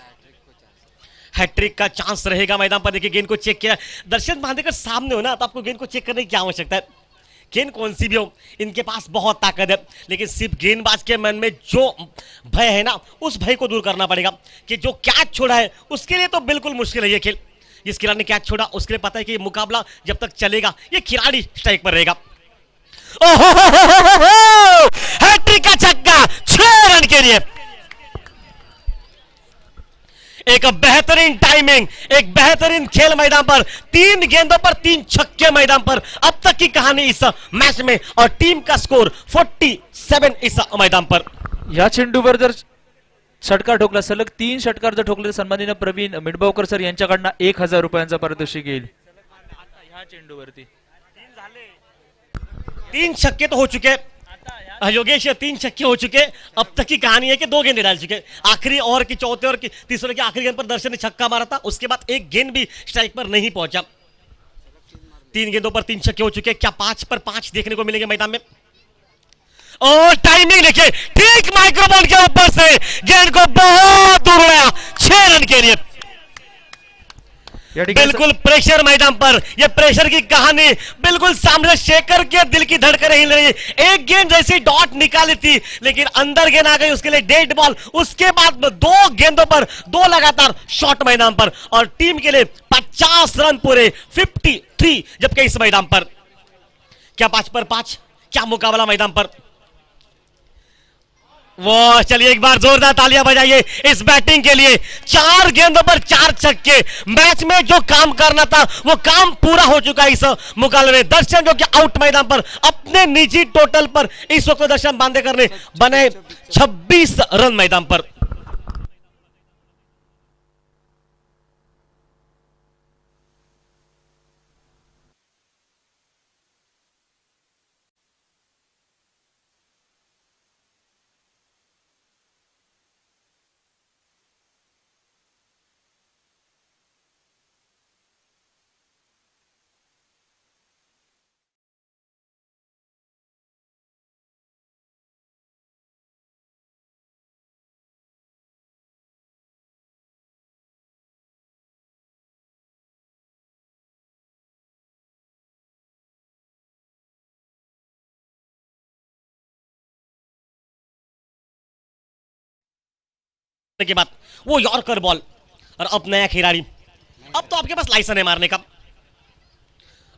हैट्रिक का चांस रहेगा मैदान पर। देखिए गेंद को चेक किया, दर्शन बांदेकर सामने हो ना तो आपको गेंद को चेक करने की क्या आवश्यकता है। गेंद कौन सी भी हो, इनके पास बहुत ताकत है, लेकिन सिर्फ गेंदबाज के मन में जो भय है ना, उस भय को दूर करना पड़ेगा कि जो कैच छोड़ा है उसके लिए तो बिल्कुल मुश्किल है ये खेल। जिस खिलाड़ी ने कैच छोड़ा उसके लिए पता है कि ये मुकाबला जब तक चलेगा ये खिलाड़ी स्ट्राइक पर रहेगा। हैट्रिक का छक्का 6 रन के लिए। एक बेहतरीन टाइमिंग, एक बेहतरीन खेल मैदान पर। 3 गेंदों पर 3 छक्के मैदान पर। अब तक की कहानी इस मैच में और टीम का स्कोर 47 इस मैदान पर। या चेंडूवर जर षटकार ठोकला, सलग 3 षटकार जर ठोकले तर सन्माननीय प्रवीण मिडबावकर सर यांच्याकडनं 1000 रुपयांचा पारितोषिक येईल ह्या चेंडूवरती। 3 छक्के तो हो चुके, योगेश 3 छक्के हो चुके। अब तक की कहानी है कि 2 गेंद डाल चुके। आखिरी ओवर की चौथे और की तीसरे की आखिरी गेंद पर दर्शन ने छक्का मारा था, उसके बाद एक गेंद भी स्ट्राइक पर नहीं पहुंचा। 3 गेंदों पर 3 छक्के हो चुके। क्या 5 पर 5 देखने को मिलेंगे मैदान में? और टाइमिंग देखिए, ठीक माइक्रोफोन के ऊपर से गेंद को बहुत दूर उड़ाया 6 रन के लिए। बिल्कुल प्रेशर मैदान पर, यह प्रेशर की कहानी बिल्कुल सामने। शेखर के दिल की धड़कनें हिल रही है। एक गेंद जैसी डॉट निकाली थी लेकिन अंदर गेंद आ गई, उसके लिए डेड बॉल। उसके बाद 2 गेंदों पर 2 लगातार शॉट मैदान पर और टीम के लिए 50 रन पूरे 53। जबकि इस मैदान पर क्या 5 पर 5 क्या मुकाबला मैदान पर। वो चलिए एक बार जोरदार तालियां बजाइए इस बैटिंग के लिए। 4 गेंदों पर 4 छक्के। मैच में जो काम करना था वो काम पूरा हो चुका है इस मुकाबले में। दर्शन जो कि आउट मैदान पर अपने निजी टोटल पर इस वक्त दर्शन बांदेकर ने बनाए 26 रन मैदान पर। के बाद वो यॉर्कर बॉल और अब नया खिलाड़ी। अब तो आपके पास लाइसेंस है मारने का।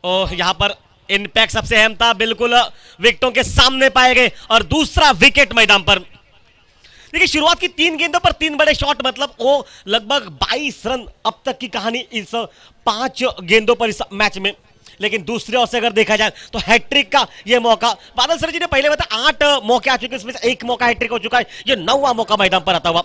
और यहां पर इम्पैक्ट सबसे अहम था, बिल्कुल विकेटों के सामने पाए गए और दूसरा विकेट मैदान पर। देखिए शुरुआत की 3 गेंदों पर 3 बड़े शॉट, मतलब वो लगभग 22 रन अब तक की कहानी इस 5 गेंदों पर इस मैच में। लेकिन दूसरे ओर से अगर देखा जाए तो हैट्रिक का ये मौका, बादल सर जी ने पहले बताया 8 मौके आ चुके, इसमें से 1 मौका हैट्रिक हो चुका है। ये 9वां मौका मैदान पर आता हुआ।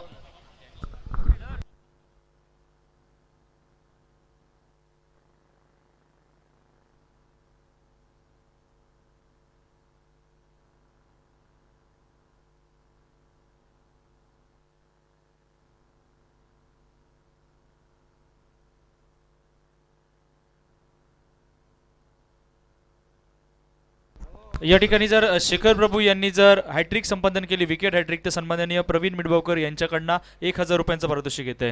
या ठिकाणी जर शेखर प्रभू यांनी जर हॅट्रिक संपादन केली, विकेट हॅट्रिक, तर सन्माननीय प्रवीण मिडबावकर यांच्याकडनं 1000 रुपयांचं पारितोषिक येत आहे.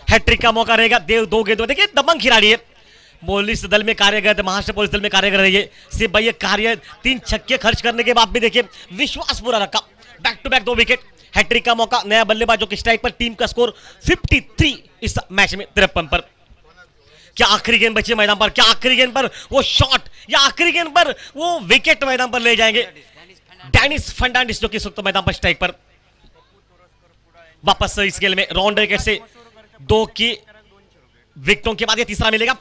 हैट्रिक का मौका रहेगा, देव दो गेंदों, देखिए दबंग खिलाड़ी है, पुलिस दल में कार्यरत, महाराष्ट्र पुलिस दल में कार्यरत रहिए, सिर्फ भाई ये कार्य 3 छक्के खर्च करने के बाद भी देखिए विश्वास पूरा रखा, back to back 2 wicket, hat trick का मौका, नया बल्लेबाजों की स्ट्राइक पर, टीम का स्कोर 53 इस मैच में 53 पर. क्या आखिरी गेंद बची मैदान पर, क्या आखिरी गेंद पर वो शॉट, या आखिरी गेंद पर वो विकेट मैदान पर ले जाएंगे डेनिस फर्नांडिस, जो कि इस वक्त मैदान पर स्ट्राइक पर. वापस इस गेम में राउंड विकेट से 2 की विकेटों के बाद ये तीसरा मिलेगा.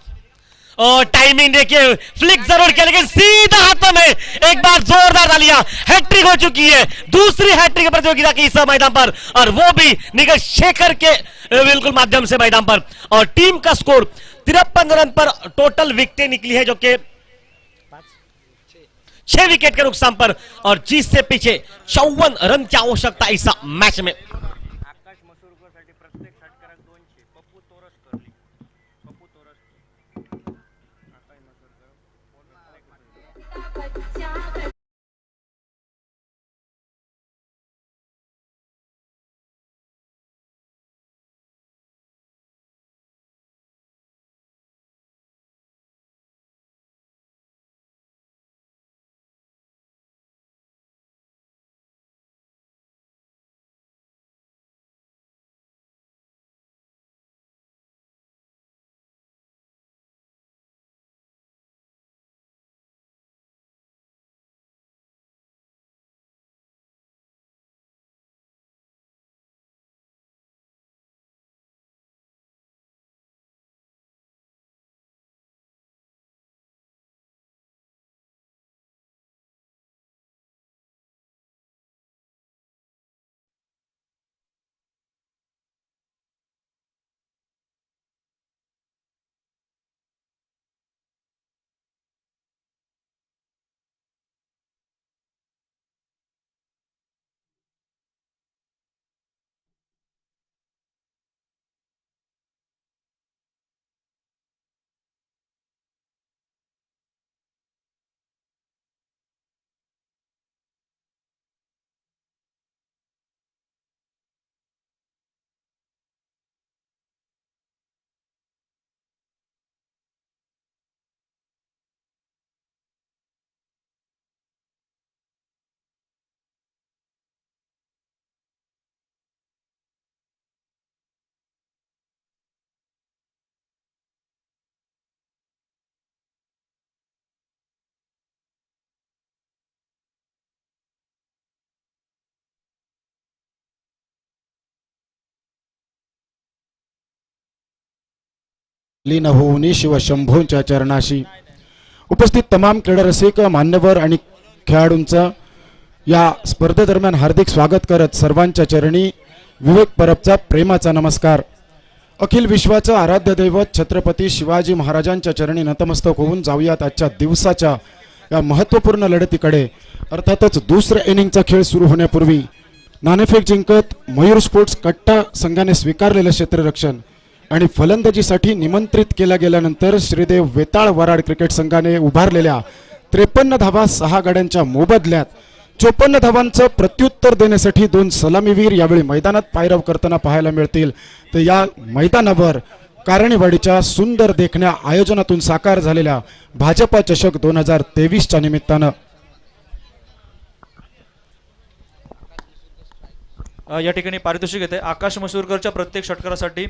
और टाइमिंग देखिए, फ्लिक जरूर किया लेकिन सीधा हाथों में एक बार जोरदार डालिया, हैट्रिक हो चुकी है, दूसरी हैट्रिक प्रतियोगिता की इस मैदान पर, और वो भी निकट शेखर के बिल्कुल माध्यम से मैदान पर. और टीम का स्कोर 53 रन पर टोटल विकेटें निकली है, जो कि 6 विकेट के नुकसान पर, और जीत से पीछे 54 रन की आवश्यकता इस मैच में. आकाश मसूरकरसाठी प्रत्येक षटकारात 200. पप्पू तोरसकर ली. पप्पू तोरसकर. आकाश मसूरकर. लीन होऊन शिवशंभूंच्या चरणाशी उपस्थित तमाम क्रीडारसिक मान्यवर आणि खेळाडूंचं या स्पर्धेदरम्यान हार्दिक स्वागत करत सर्वांच्या चरणी विवेक परबचा प्रेमाचा नमस्कार. अखिल विश्वाचं आराध्य दैवत छत्रपती शिवाजी महाराजांच्या चरणी नतमस्तक होऊन जाऊयात आजच्या दिवसाच्या या महत्त्वपूर्ण लढतीकडे. अर्थातच दुसऱ्या इनिंगचा खेळ सुरू होण्यापूर्वी नाणेफेक जिंकत मयूर स्पोर्ट्स कट्टा संघाने स्वीकारलेलं क्षेत्ररक्षण आणि फलंदाजीसाठी निमंत्रित केल्या गेल्यानंतर श्रीदेव वेताळ वराड क्रिकेट संघाने उभारलेल्या 53 धावा 6 गाड्यांच्या मोबदल्यात 54 धावांचं प्रत्युत्तर देण्यासाठी 2 सलामीवीर यावेळी मैदानात पायरव करताना पाहायला मिळतील. तर या मैदानावर कारणीवाडीच्या सुंदर देखण्या आयोजनातून साकार झालेल्या भाजपा चषक 2023च्या निमित्तानं या ठिकाणी पारितोषिक येते आकाश मसूरकरच्या प्रत्येक षटकारासाठी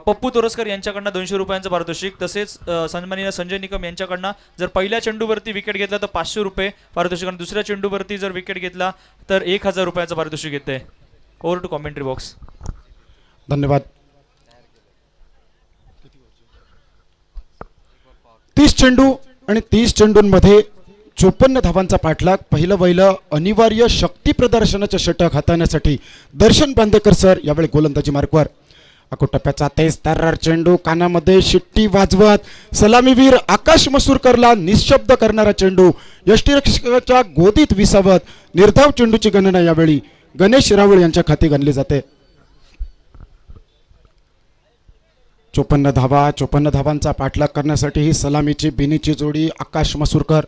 पप्पू तोरसकर यांच्याकडनं 200 रुपयांचं पारितोषिक. तसेच सन्माननीय संजय निकम यांच्याकडनं जर पहिल्या चेंडूवरती विकेट घेतला तर 500 रुपये पारितोषिक आणि दुसऱ्या चेंडूवरती जर विकेट घेतला तर 1000 रुपयाचं पारितोषिक येते. Over to commentary box. धन्यवाद. 30 चेंडू आणि 30 चेंडूंमध्ये 54 धावांचा पाठलाग. पहिलं अनिवार्य शक्ती प्रदर्शनाचे षटक हाताळण्यासाठी दर्शन बांदेकर सर यावेळी गोलंदाजी मार्कवर. अकोटप्प्याचा तेज तर्रार चेंडू कानामध्ये शिट्टी वाजवत सलामीवीर आकाश मसूरकरला निशब्द करणारा चेंडू यष्टीरक्षकाच्या गोदीत विसावत निर्धाव चेंडूची गणना यावेळी गणेश रावळ यांच्या खाती गणली जाते. चोपन्न धावांचा पाठलाग करण्यासाठी ही सलामीची बिनीची जोडी आकाश मसूरकर.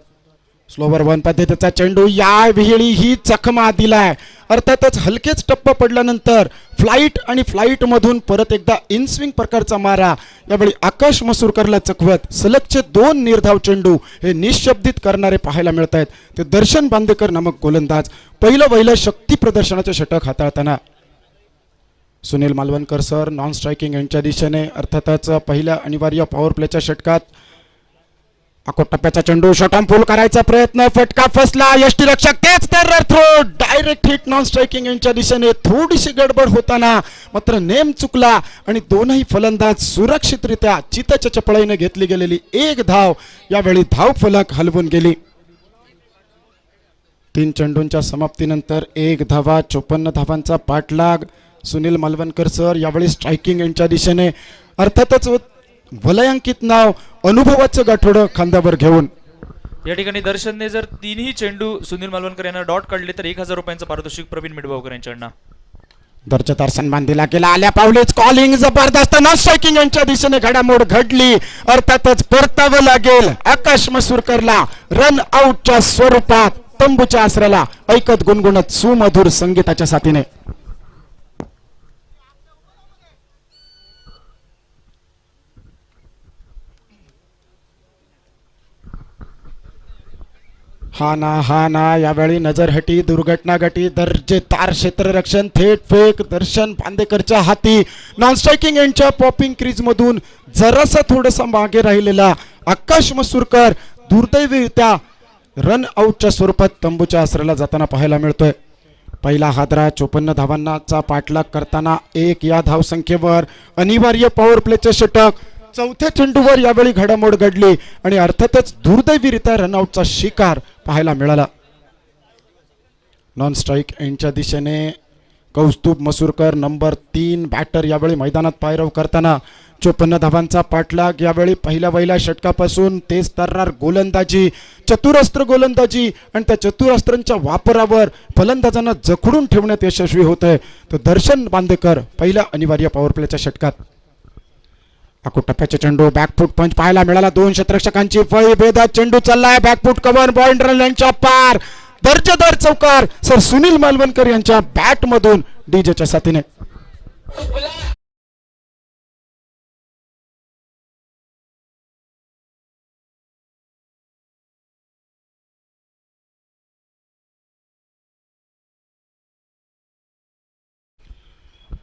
स्लोवर वन पद्धतीचा चेंडू या वेळी ही चकमा दिलाय. अर्थातच हलकेच टप्पा पडल्यानंतर फ्लाईट मधून परत एकदा इनस्विंग प्रकारचा मारा. यावेळी आकाश मसूरकरला चकवत सलगचे 2 निर्धाव चेंडू हे निशब्दित करणारे पाहायला मिळत आहेत. ते दर्शन बांदेकर नामक गोलंदाज पहिलं शक्ती प्रदर्शनाचे षटक हाताळताना. Sunil Malvankar sir non striking यांच्या दिशेने अर्थातच पहिल्या अनिवार्य पॉवर प्लेच्या षटकात आकोट टप्प्याचा चेंडू शॉट ऑन पूल करायचा प्रयत्न, फटका फसला. यष्टीरक्षक तेच तर throw direct hit non striking यांच्या दिशेने. थोडीशी गडबड होताना मात्र नेम चुकला आणि दोनही फलंदाज सुरक्षितरित्या चिताच्या चपळाईने घेतली गेलेली 1 धाव यावेळी धाव फलक हलवून गेली. 3 चेंडूंच्या समाप्तीनंतर 1 धावा. 54 धावांचा पाठलाग. सुनील मालवणकर सर यावेळी स्ट्रायकिंग यांच्या दिशेने अर्थातच वलयांकित नाव अनुभवाचं गाठोडं खांद्यावर घेऊन. या ठिकाणी दर्शनने जर 3ही चेंडू सुनील मालवणकर यांना डॉट काढले तर 1000 रुपयांचं पारितोषिक प्रवीण मिडबावकर यांच्याकडनं. दर्जेदार सन्मान दिला गेला. आल्या पावलेच कॉलिंग जबरदस्त नॉन स्ट्रायकिंग यांच्या दिशेने घडामोड घडली. अर्थातच परतावं लागेल आकाश मसूरकरला रन आउटच्या स्वरूपात तंबूच्या आसऱ्याला ऐकत गुणगुणत सुमधुर संगीताच्या साथीने. हा ना यावेळी नजरहटी दुर्घटना घटी. दर्जेदार क्षेत्ररक्षण थेट फेक दर्शन बांदेकरच्या हाती. नॉन स्ट्रायकिंग यांच्या पॉपिंग क्रीज मधून जरासा थोडासा मागे राहिलेला आकाश मसूरकर दुर्दैवीरित्या रन आउटच्या स्वरूपात तंबूच्या आसऱ्याला जाताना पाहायला मिळतोय. पहिला हादरा 54 धावांचा पाठलाग करताना 1 या धावसंख्येवर अनिवार्य पॉवर प्लेचे षटक. चौथ्या चेंडूवर यावेळी घडामोड घडली आणि अर्थातच दुर्दैवीरित्या रनआउटचा शिकार पाहायला मिळाला. नॉन स्ट्राईक यांच्या दिशेने कौस्तुभ मसूरकर नंबर 3 बॅटर यावेळी मैदानात पायरव करताना 54 धावांचा पाठलाग. यावेळी पहिल्या षटकापासून तेज तर्रार गोलंदाजी, चतुरस्त्र गोलंदाजी आणि त्या चतुरस्त्रांच्या वापरावर फलंदाजांना जखडून ठेवण्यात यशस्वी होत आहे. तर दर्शन बांदेकर पहिल्या अनिवार्य पॉवर प्लेच्या षटकात. आकोट टप्प्याचे चेंडू बॅकफूट पंच पाहायला मिळाला. 2 क्षेत्ररक्षकांची फळी भेदात चेंडू चाललाय. बॅकफूट कव्हर बाउंड्री लाईनच्या पार. दर्जेदार चौकार सर सुनील मालवणकर यांच्या बॅट मधून डीजेच्या साथीने.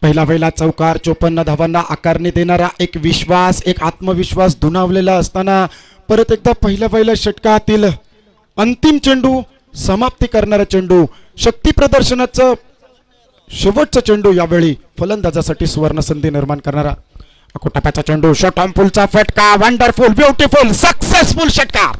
पहिला चौकार 54 धावांना आकारणी देणारा एक विश्वास, एक आत्मविश्वास दुणावलेला असताना परत एकदा पहिल्या षटकातील अंतिम चेंडू, समाप्ती करणारा चेंडू, शक्ती प्रदर्शनाचं शेवटचा चेंडू यावेळी फलंदाजासाठी सुवर्ण संधी निर्माण करणारा. अकोटाप्याचा चेंडू शॉट ऑन पुलचा फटका. वंडरफुल, ब्युटिफुल, सक्सेसफुल षटकार.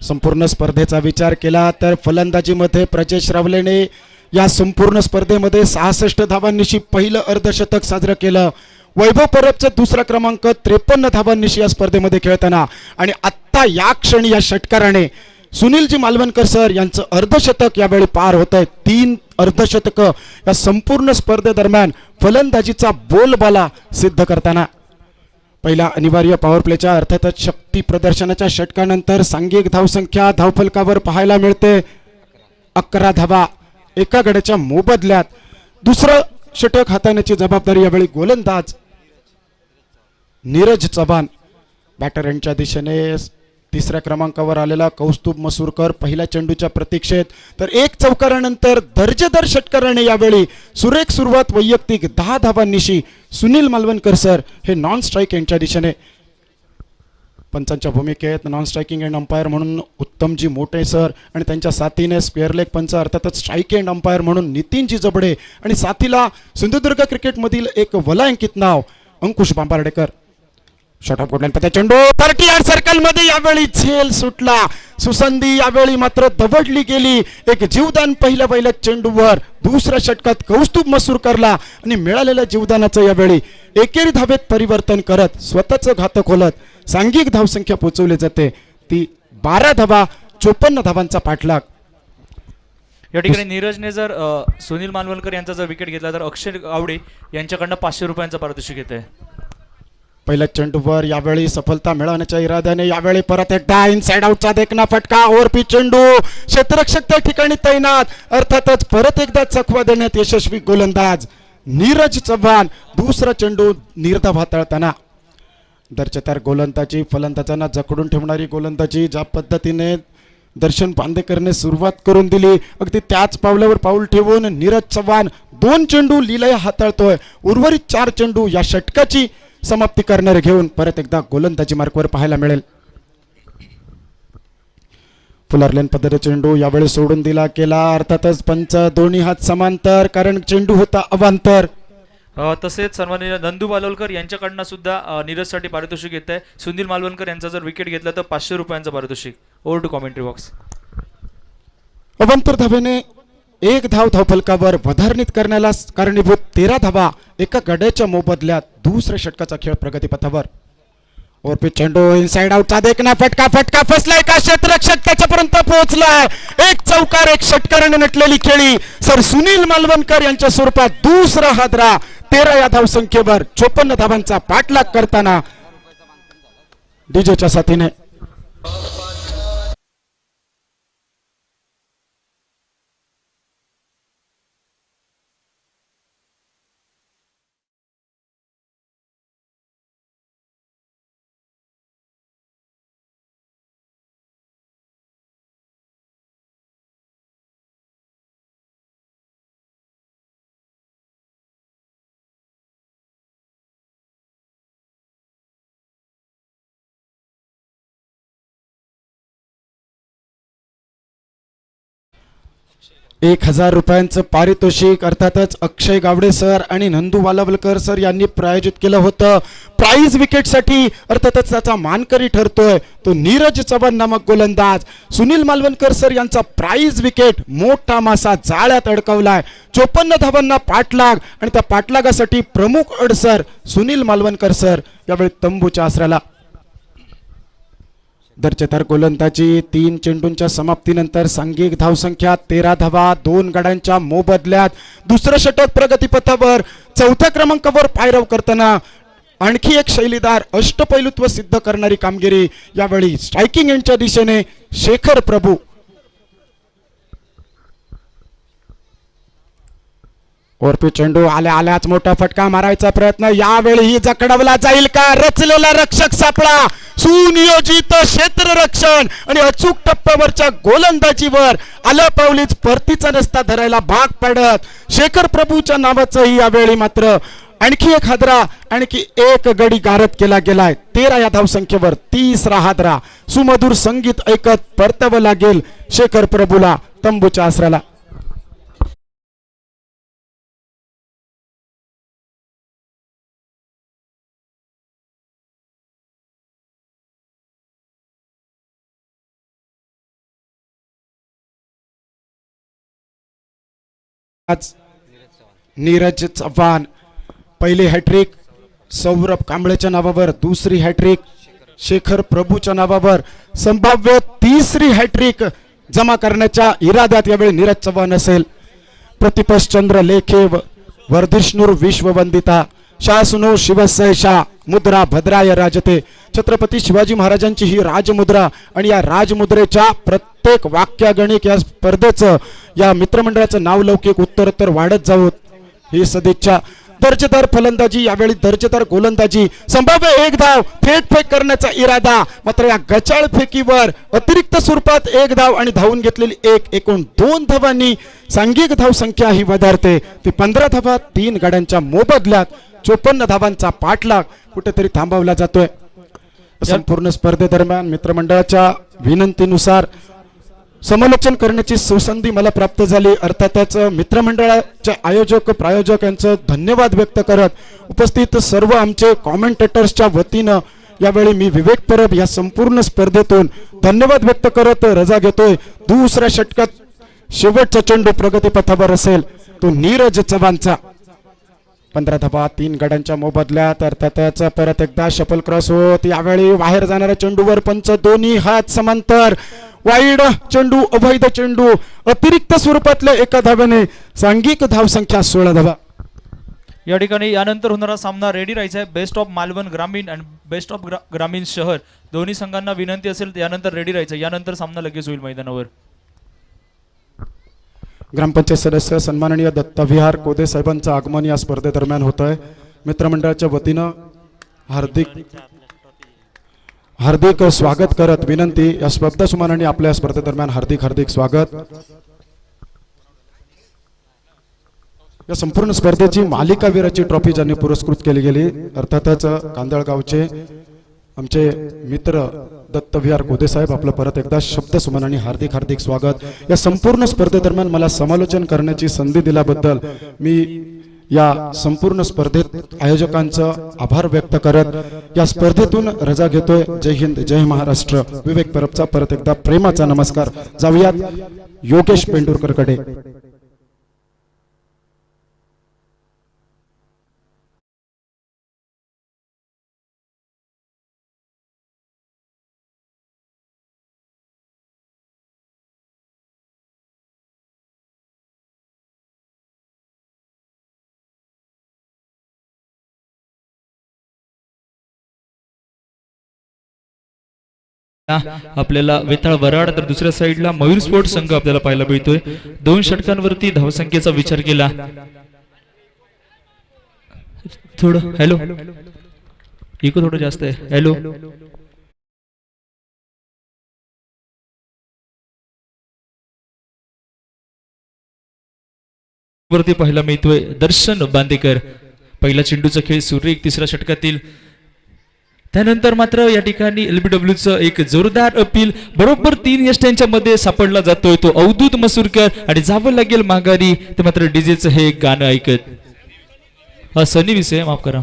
संपूर्ण स्पर्धेचा विचार केला तर फलंदाजीमध्ये प्रजेश रावलेने या संपूर्ण स्पर्धेमध्ये 66 धावांनिशी पहिलं अर्धशतक साजरं केलं. वैभव परबचा दुसरा क्रमांक 53 धावांनिशी या स्पर्धेमध्ये खेळताना आणि आत्ता या क्षणी या षटकाराने सुनीलजी मालवणकर सर यांचं अर्धशतक यावेळी पार होत आहे. 3 अर्धशतक या संपूर्ण स्पर्धेदरम्यान फलंदाजीचा बोलबाला सिद्ध करताना. पहिला अनिवार्य पॉवर प्लेच्या अर्थातच शक्ती प्रदर्शनाच्या षटकानंतर सांघिक धावसंख्या धावफलकावर पाहायला मिळते 11 धावा एका गड्याच्या मोबदल्यात. दुसरं षटक हाताळण्याची जबाबदारी यावेळी गोलंदाज नीरज चव्हाण. बॅटर यांच्या दिशेने तिसऱ्या क्रमांकावर आलेला कौस्तुभ मसूरकर पहिल्या चेंडूच्या प्रतीक्षेत. तर 1 चौकारानंतर दर्जेदार षटकाराने यावेळी सुरेख सुरुवात वैयक्तिक 10 धावांनिशी सुनील मालवणकर सर हे नॉन स्ट्राईक यांच्या दिशेने. पंचांच्या भूमिकेत नॉन स्ट्रायकिंग एंड अंपायर म्हणून उत्तमजी मोठे सर आणि त्यांच्या साथीने स्पेअर लेग पंच अर्थातच स्ट्राईक एंड अंपायर म्हणून नितीनजी जबडे आणि साथीला सिंधुदुर्ग क्रिकेटमधील एक वलयांकित नाव अंकुश बांबार्डेकर. शॉट ऑफ गोडलँड पत्या चेंडू 30 यार्ड सर्कल मध्ये यावेळी झेल सुटला. सुसंधी यावेळी मात्र दवडली गेली. एक जीवदान पहिल्या चेंडूवर दुसऱ्या षटकात कौस्तुभ मसूरकरला आणि मिळालेल्या जीवदानाचं यावेळी एकेरी धावेत परिवर्तन करत स्वतःचं घातक खोलत सांघिक धावसंख्या पोहोचवली जाते ती 12 धावा 54 धावांचा पाठलाग. या ठिकाणी नीरजने जर सुनील मालवणकर यांचा जर विकेट घेतला तर अक्षय गावडे यांच्याकडनं 500 रुपयांचं पारितोषिक येते. पहिल्या चेंडूवर यावेळी सफलता मिळवण्याच्या इराद्याने यावेळी परत एकदा इनसाइड आउटचा देखना फटका. ओव्हरपी चेंडू क्षेत्ररक्षक त्या ठिकाणी तैनात. अर्थातच परत एकदा चकवा देण्यात यशस्वी गोलंदाज नीरज चव्हाण. दुसरा चेंडू निर्धाव हाताळताना दर्जेदार गोलंदाजी, फलंदाजांना जकडून ठेवणारी गोलंदाजी ज्या पद्धतीने दर्शन बांदेकरने सुरुवात करून दिली अगदी त्याच पावलावर पाऊल ठेवून नीरज चव्हाण 2 चेंडू लीलया हाताळतोय. उर्वरित 4 चेंडू या षटकाची समाप्ती करणारे घेऊन परत एकदा गोलंदाजी मार्कवर पाहायला मिळेल. फुलारलेन पद्धतीने चेंडू यावेळी सोडून दिला गेला. अर्थातच पंच दोन्ही हात समांतर कारण चेंडू होता अवांतर. तसेच सन्माननीय नंदू बालोलकर यांच्याकडनं सुद्धा नीरजसाठी पारितोषिक येत आहे. सुनील मालवणकर यांचा जर विकेट घेतला तर 500 रुपयांचं पारितोषिक. Over to commentary box. अवांतर धावेने एक धाव धावफलकावर वधारणीत करण्याला कारणीभूत 13 धावा एका गड्याच्या मोबदल्यात दुसऱ्या षटकाचा खेळ प्रगतीपथावर. ओव्हरपी चेंडू इनसाइड आउटचा देखना फटका फसलाय का क्षेत्ररक्षक त्याच्यापर्यंत पोहोचलाय. एक चौकार एक षटकाराने नटलेली खेळी सर सुनील मालवणकर यांच्या स्वरूपात दुसरा हादरा. 13 या धावसंख्येवर 54 धावांचा पाठलाग करताना डीजेच्या साथीने ₹1000 पारितोषिक अर्थातच अक्षय गावडे सर आणि नंदू वालावलकर सर यांनी प्रायोजित केलं होतं. प्राइज विकेटसाठी अर्थातच त्याचा मानकरी ठरतोय तो नीरज चव्हाण नामक गोलंदाज. सुनील मालवणकर सर यांचा प्राइज विकेट मोठा मासा जाळ्यात अडकवलाय. 54 धावांना पाठलाग आणि त्या पाठलागासाठी प्रमुख अडसर सुनील मालवणकर सर यावेळी तंबूच्या आसऱ्याला. दर्जेदार गोलंदाजी 3 चेंडूंच्या समाप्तीनंतर सांघिक धावसंख्या 13 धावा 2 गड्यांच्या मोबदल्यात. दुसरं षटक प्रगतीपथावर. चौथ्या क्रमांकावर पायरव करताना आणखी एक शैलीदार अष्टपैलुत्व सिद्ध करणारी कामगिरी यावेळी स्ट्रायकिंग एंडच्या दिशेने शेखर प्रभू. ओरपी चेंडू आल्याच मोठा फटका मारायचा प्रयत्न यावेळी जकडवला जाईल का. रचलेला रक्षक सापळा सुनियोजित क्षेत्ररक्षण आणि अचूक टप्प्यावरच्या गोलंदाजीवर आल्या पावलीच परतीचा रस्ता धरायला भाग पडत शेखर प्रभूच्या नावाचंही यावेळी मात्र आणखी एक हादरा आणखी एक गडी गारद केला गेलाय. 13 या धावसंख्येवर 30रा हादरा. सुमधुर संगीत ऐकत परतावं लागेल शेखर प्रभूला तंबूच्या आसऱ्याला. नीरज चव्हाण पहिली हॅट्रिक सौरभ कांबळेच्या नावावर. दुसरी हॅट्रिक शेखर प्रभूच्या नावावर. संभाव्य 3री हॅट्रिक जमा करण्याच्या इराद्यात यावेळी नीरज चव्हाण असेल. प्रतिपश्चंद्र लेखे वर्धिष्णुर विश्ववंदिता शासनो शिवसैषा मुद्रा भद्राय राजते. छत्रपती शिवाजी महाराजांची ही राजमुद्रा आणि या राजमुद्रेच्या प्रत्येक वाक्यागणिक या स्पर्धेचं या मित्रमंडळाचं नाव लौकिक उत्तरोत्तर वाढत जावं ही सदिच्छा. दर्जेदार फलंदाजी यावेळी दर्जेदार गोलंदाजी. संभाव्य 1 धाव थेट फेक करण्याचा इरादा मात्र या गचाळ फेकीवर अतिरिक्त स्वरूपात 1 धाव आणि धावून घेतलेली एकूण 2 धावांनी सांघिक धावसंख्या ही वधारते ती 15 धावा 3 गाड्यांच्या मोबदल्यात. 54 धावांचा पाठलाग कुठेतरी थांबवला जातोय. संपूर्ण स्पर्धेदरम्यान मित्रमंडळाच्या विनंतीनुसार समालोचन करण्याची सुसंधी मला प्राप्त झाली. अर्थातच मित्रमंडळाचे आयोजक प्रायोजक यांचं धन्यवाद व्यक्त करत उपस्थित सर्व आमचे कॉमेंटेटर्सच्या वतीनं यावेळी मी विवेक परब या संपूर्ण स्पर्धेतून धन्यवाद व्यक्त करत रजा घेतोय. दुसऱ्या षटकात शेवटचा चेंडू प्रगतीपथावर असेल तो नीरज चव्हाणचा. 15 धावा 3 गड्यांच्या मोबदल्यात. अर्थातच परत एकदा शफल क्रॉस होत यावेळी बाहेर जाणाऱ्या चेंडूवर पंच दोन्ही हात समांतर. वाईड चेंडू अवैध चेंडू अतिरिक्त स्वरूपातल्या एका धाव्याने सांघिक धावसंख्या 16 धावा. या ठिकाणी यानंतर होणारा सामना रेडी राहायचा आहे. बेस्ट ऑफ मालवण ग्रामीण आणि बेस्ट ऑफ ग्रामीण शहर दोन्ही संघांना विनंती असेल यानंतर रेडी राहायचं. यानंतर सामना लगेच होईल मैदानावर. ग्रामपंचायत सदस्य सन्माननीय दत्तविहार कोदे साहेबांचं आगमन या स्पर्धेदरम्यान होत आहे. मित्रमंडळाच्या वतीनं हार्दिक स्वागत करत विनंती या शब्दसुमनाने आपल्या स्पर्धेदरम्यान हार्दिक स्वागत. या संपूर्ण स्पर्धेची मालिकावीराची ट्रॉफी ज्यांनी पुरस्कृत केली गेली अर्थातच कांदळगावचे आमचे मित्र दत्तविहार कोदे साहेब आपलं परत एकदा शब्दसुमनाने हार्दिक स्वागत. या संपूर्ण स्पर्धेदरम्यान मला समालोचन करण्याची संधी दिल्याबद्दल मी या संपूर्ण स्पर्धेत आयोजकांचं आभार व्यक्त करत या स्पर्धेतून रजा घेतोय. जय हिंद जय महाराष्ट्र. विवेक परबचा परत एकदा प्रेमाचा नमस्कार. जाऊयात योगेश पेंडुरकरकडे. आपल्याला वेताळ वराड तर दुसऱ्या साईडला मयूर स्पोर्ट संघ आपल्याला पाहायला मिळतोय. 2 षटकांवरती धावसंख्येचा विचार केला. थोडं हॅलो इको थोडं जास्त आहे. हॅलो वरती पाहायला मिळतोय दर्शन बांदेकर. पहिला चेंडूचा खेळ सुरू 3ऱ्या षटकातील. त्यानंतर मात्र या ठिकाणी LBWचं एक जोरदार अपील बरोबर 3 यष्ट्यांच्या मध्ये सापडला जातोय तो अवधूत मसूरकर आणि जावं लागेल माघारी. ते मात्र डीजेचं हे गाणं ऐकत सनी विषय माफ करा.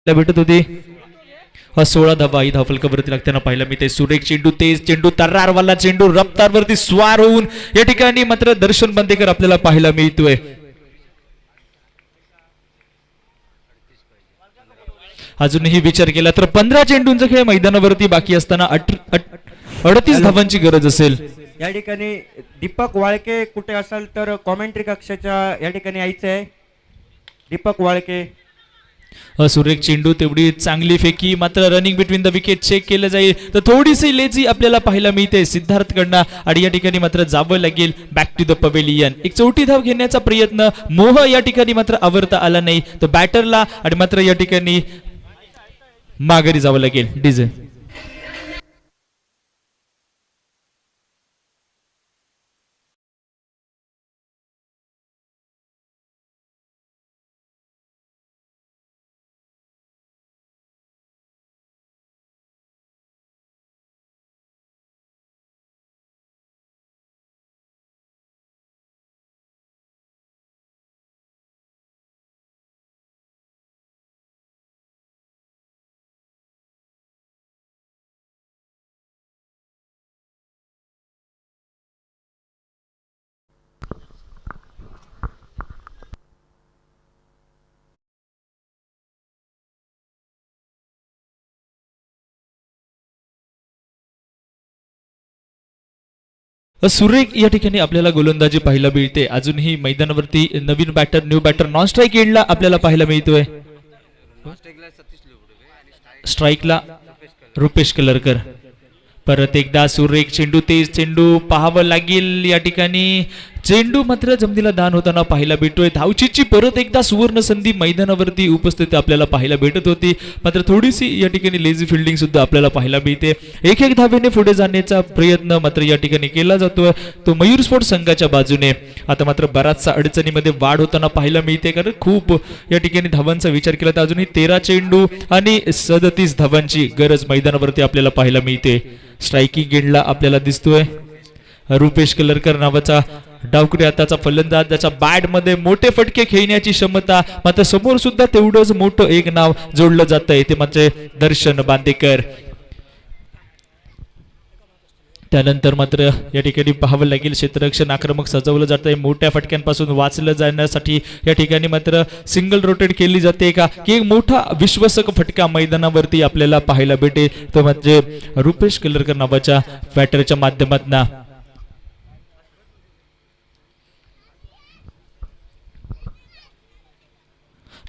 भेटत होती 16 धावा ही धावफलकावरती लागताना पाहायला मिळते. सुरेख चेंडू तेज चेंडू तर्रारवाला चेंडू रफ्तारवरती स्वार होऊन या ठिकाणी मात्र दर्शन बांदेकर आपल्याला पाहायला मिळतोय. अजूनही विचार केला तर 15 चेंडूंचा खेळ मैदानावरती बाकी असताना 38 धावांची गरज असेल. या ठिकाणी दीपक वाळके कुठे असाल तर कॉमेंट्री कक्षाच्या या ठिकाणी यायचं आहे. दीपक वाळके. सुरेख चेंडू तेवढी चांगली फेकी मात्र running between the wicket check केलं जाईल तर थोडीशी लेझी आपल्याला पाहायला मिळते सिद्धार्थ कडनं. आणि या ठिकाणी मात्र जावं लागेल बॅक टू द पवेलियन. एक चौथी धाव घेण्याचा प्रयत्न मोह या ठिकाणी मात्र आवरता आला नाही तर बॅटरला आणि मात्र या ठिकाणी माघारी जावं लागेल. डीजे सुरेख या ठिकाणी आपल्याला गोलंदाजी पाहायला मिळते. अजूनही मैदानावरती नवीन batter new batter non strike एंडला आपल्याला पाहायला मिळतोय. स्ट्राईकला रुपेश कलरकर. परत एकदा सुरेख चेंडू, तेज चेंडू पाहावं लागेल. या ठिकाणी चेंडू मात्र जमिनीला दान होताना पाहायला भेटतोय. धावचीची परत एकदा सुवर्ण संधी मैदानावरती उपस्थित आपल्याला पाहायला भेटत होती. मात्र थोडीशी या ठिकाणी लेझी फिल्डिंग सुद्धा आपल्याला पाहायला मिळते. एक एक धावेने पुढे जाण्याचा प्रयत्न मात्र या ठिकाणी केला जातोय तो मयूर स्पोर्ट्स संघाच्या बाजूने. आता मात्र बराचसा अडचणीमध्ये वाढ होताना पाहायला मिळते, कारण खूप या ठिकाणी धावांचा विचार केला तर अजूनही 13 चेंडू आणि 37 धावांची गरज मैदानावरती आपल्याला पाहायला मिळते. स्ट्रायकिंग एंडला आपल्याला दिसतोय रुपेश कलरकर नावाचा डावकुरी हाताचा फलंदाज, ज्याच्या बॅट मध्ये मोठे फटके खेळण्याची क्षमता. मात्र समोर सुद्धा तेवढंच मोठं एक नाव जोडलं जात आहे, ते म्हणजे दर्शन बांदेकर. त्यानंतर मात्र या ठिकाणी पाहावं लागेल क्षेत्ररक्षण आक्रमक सजवलं जात आहे. मोठ्या फटक्यांपासून वाचलं जाण्यासाठी या ठिकाणी मात्र सिंगल रोटेट केली जाते का, की एक मोठा विश्वासक फटका मैदानावरती आपल्याला पाहायला भेटेल, तो म्हणजे रुपेश कलरकर नावाच्या बॅटरच्या माध्यमातून.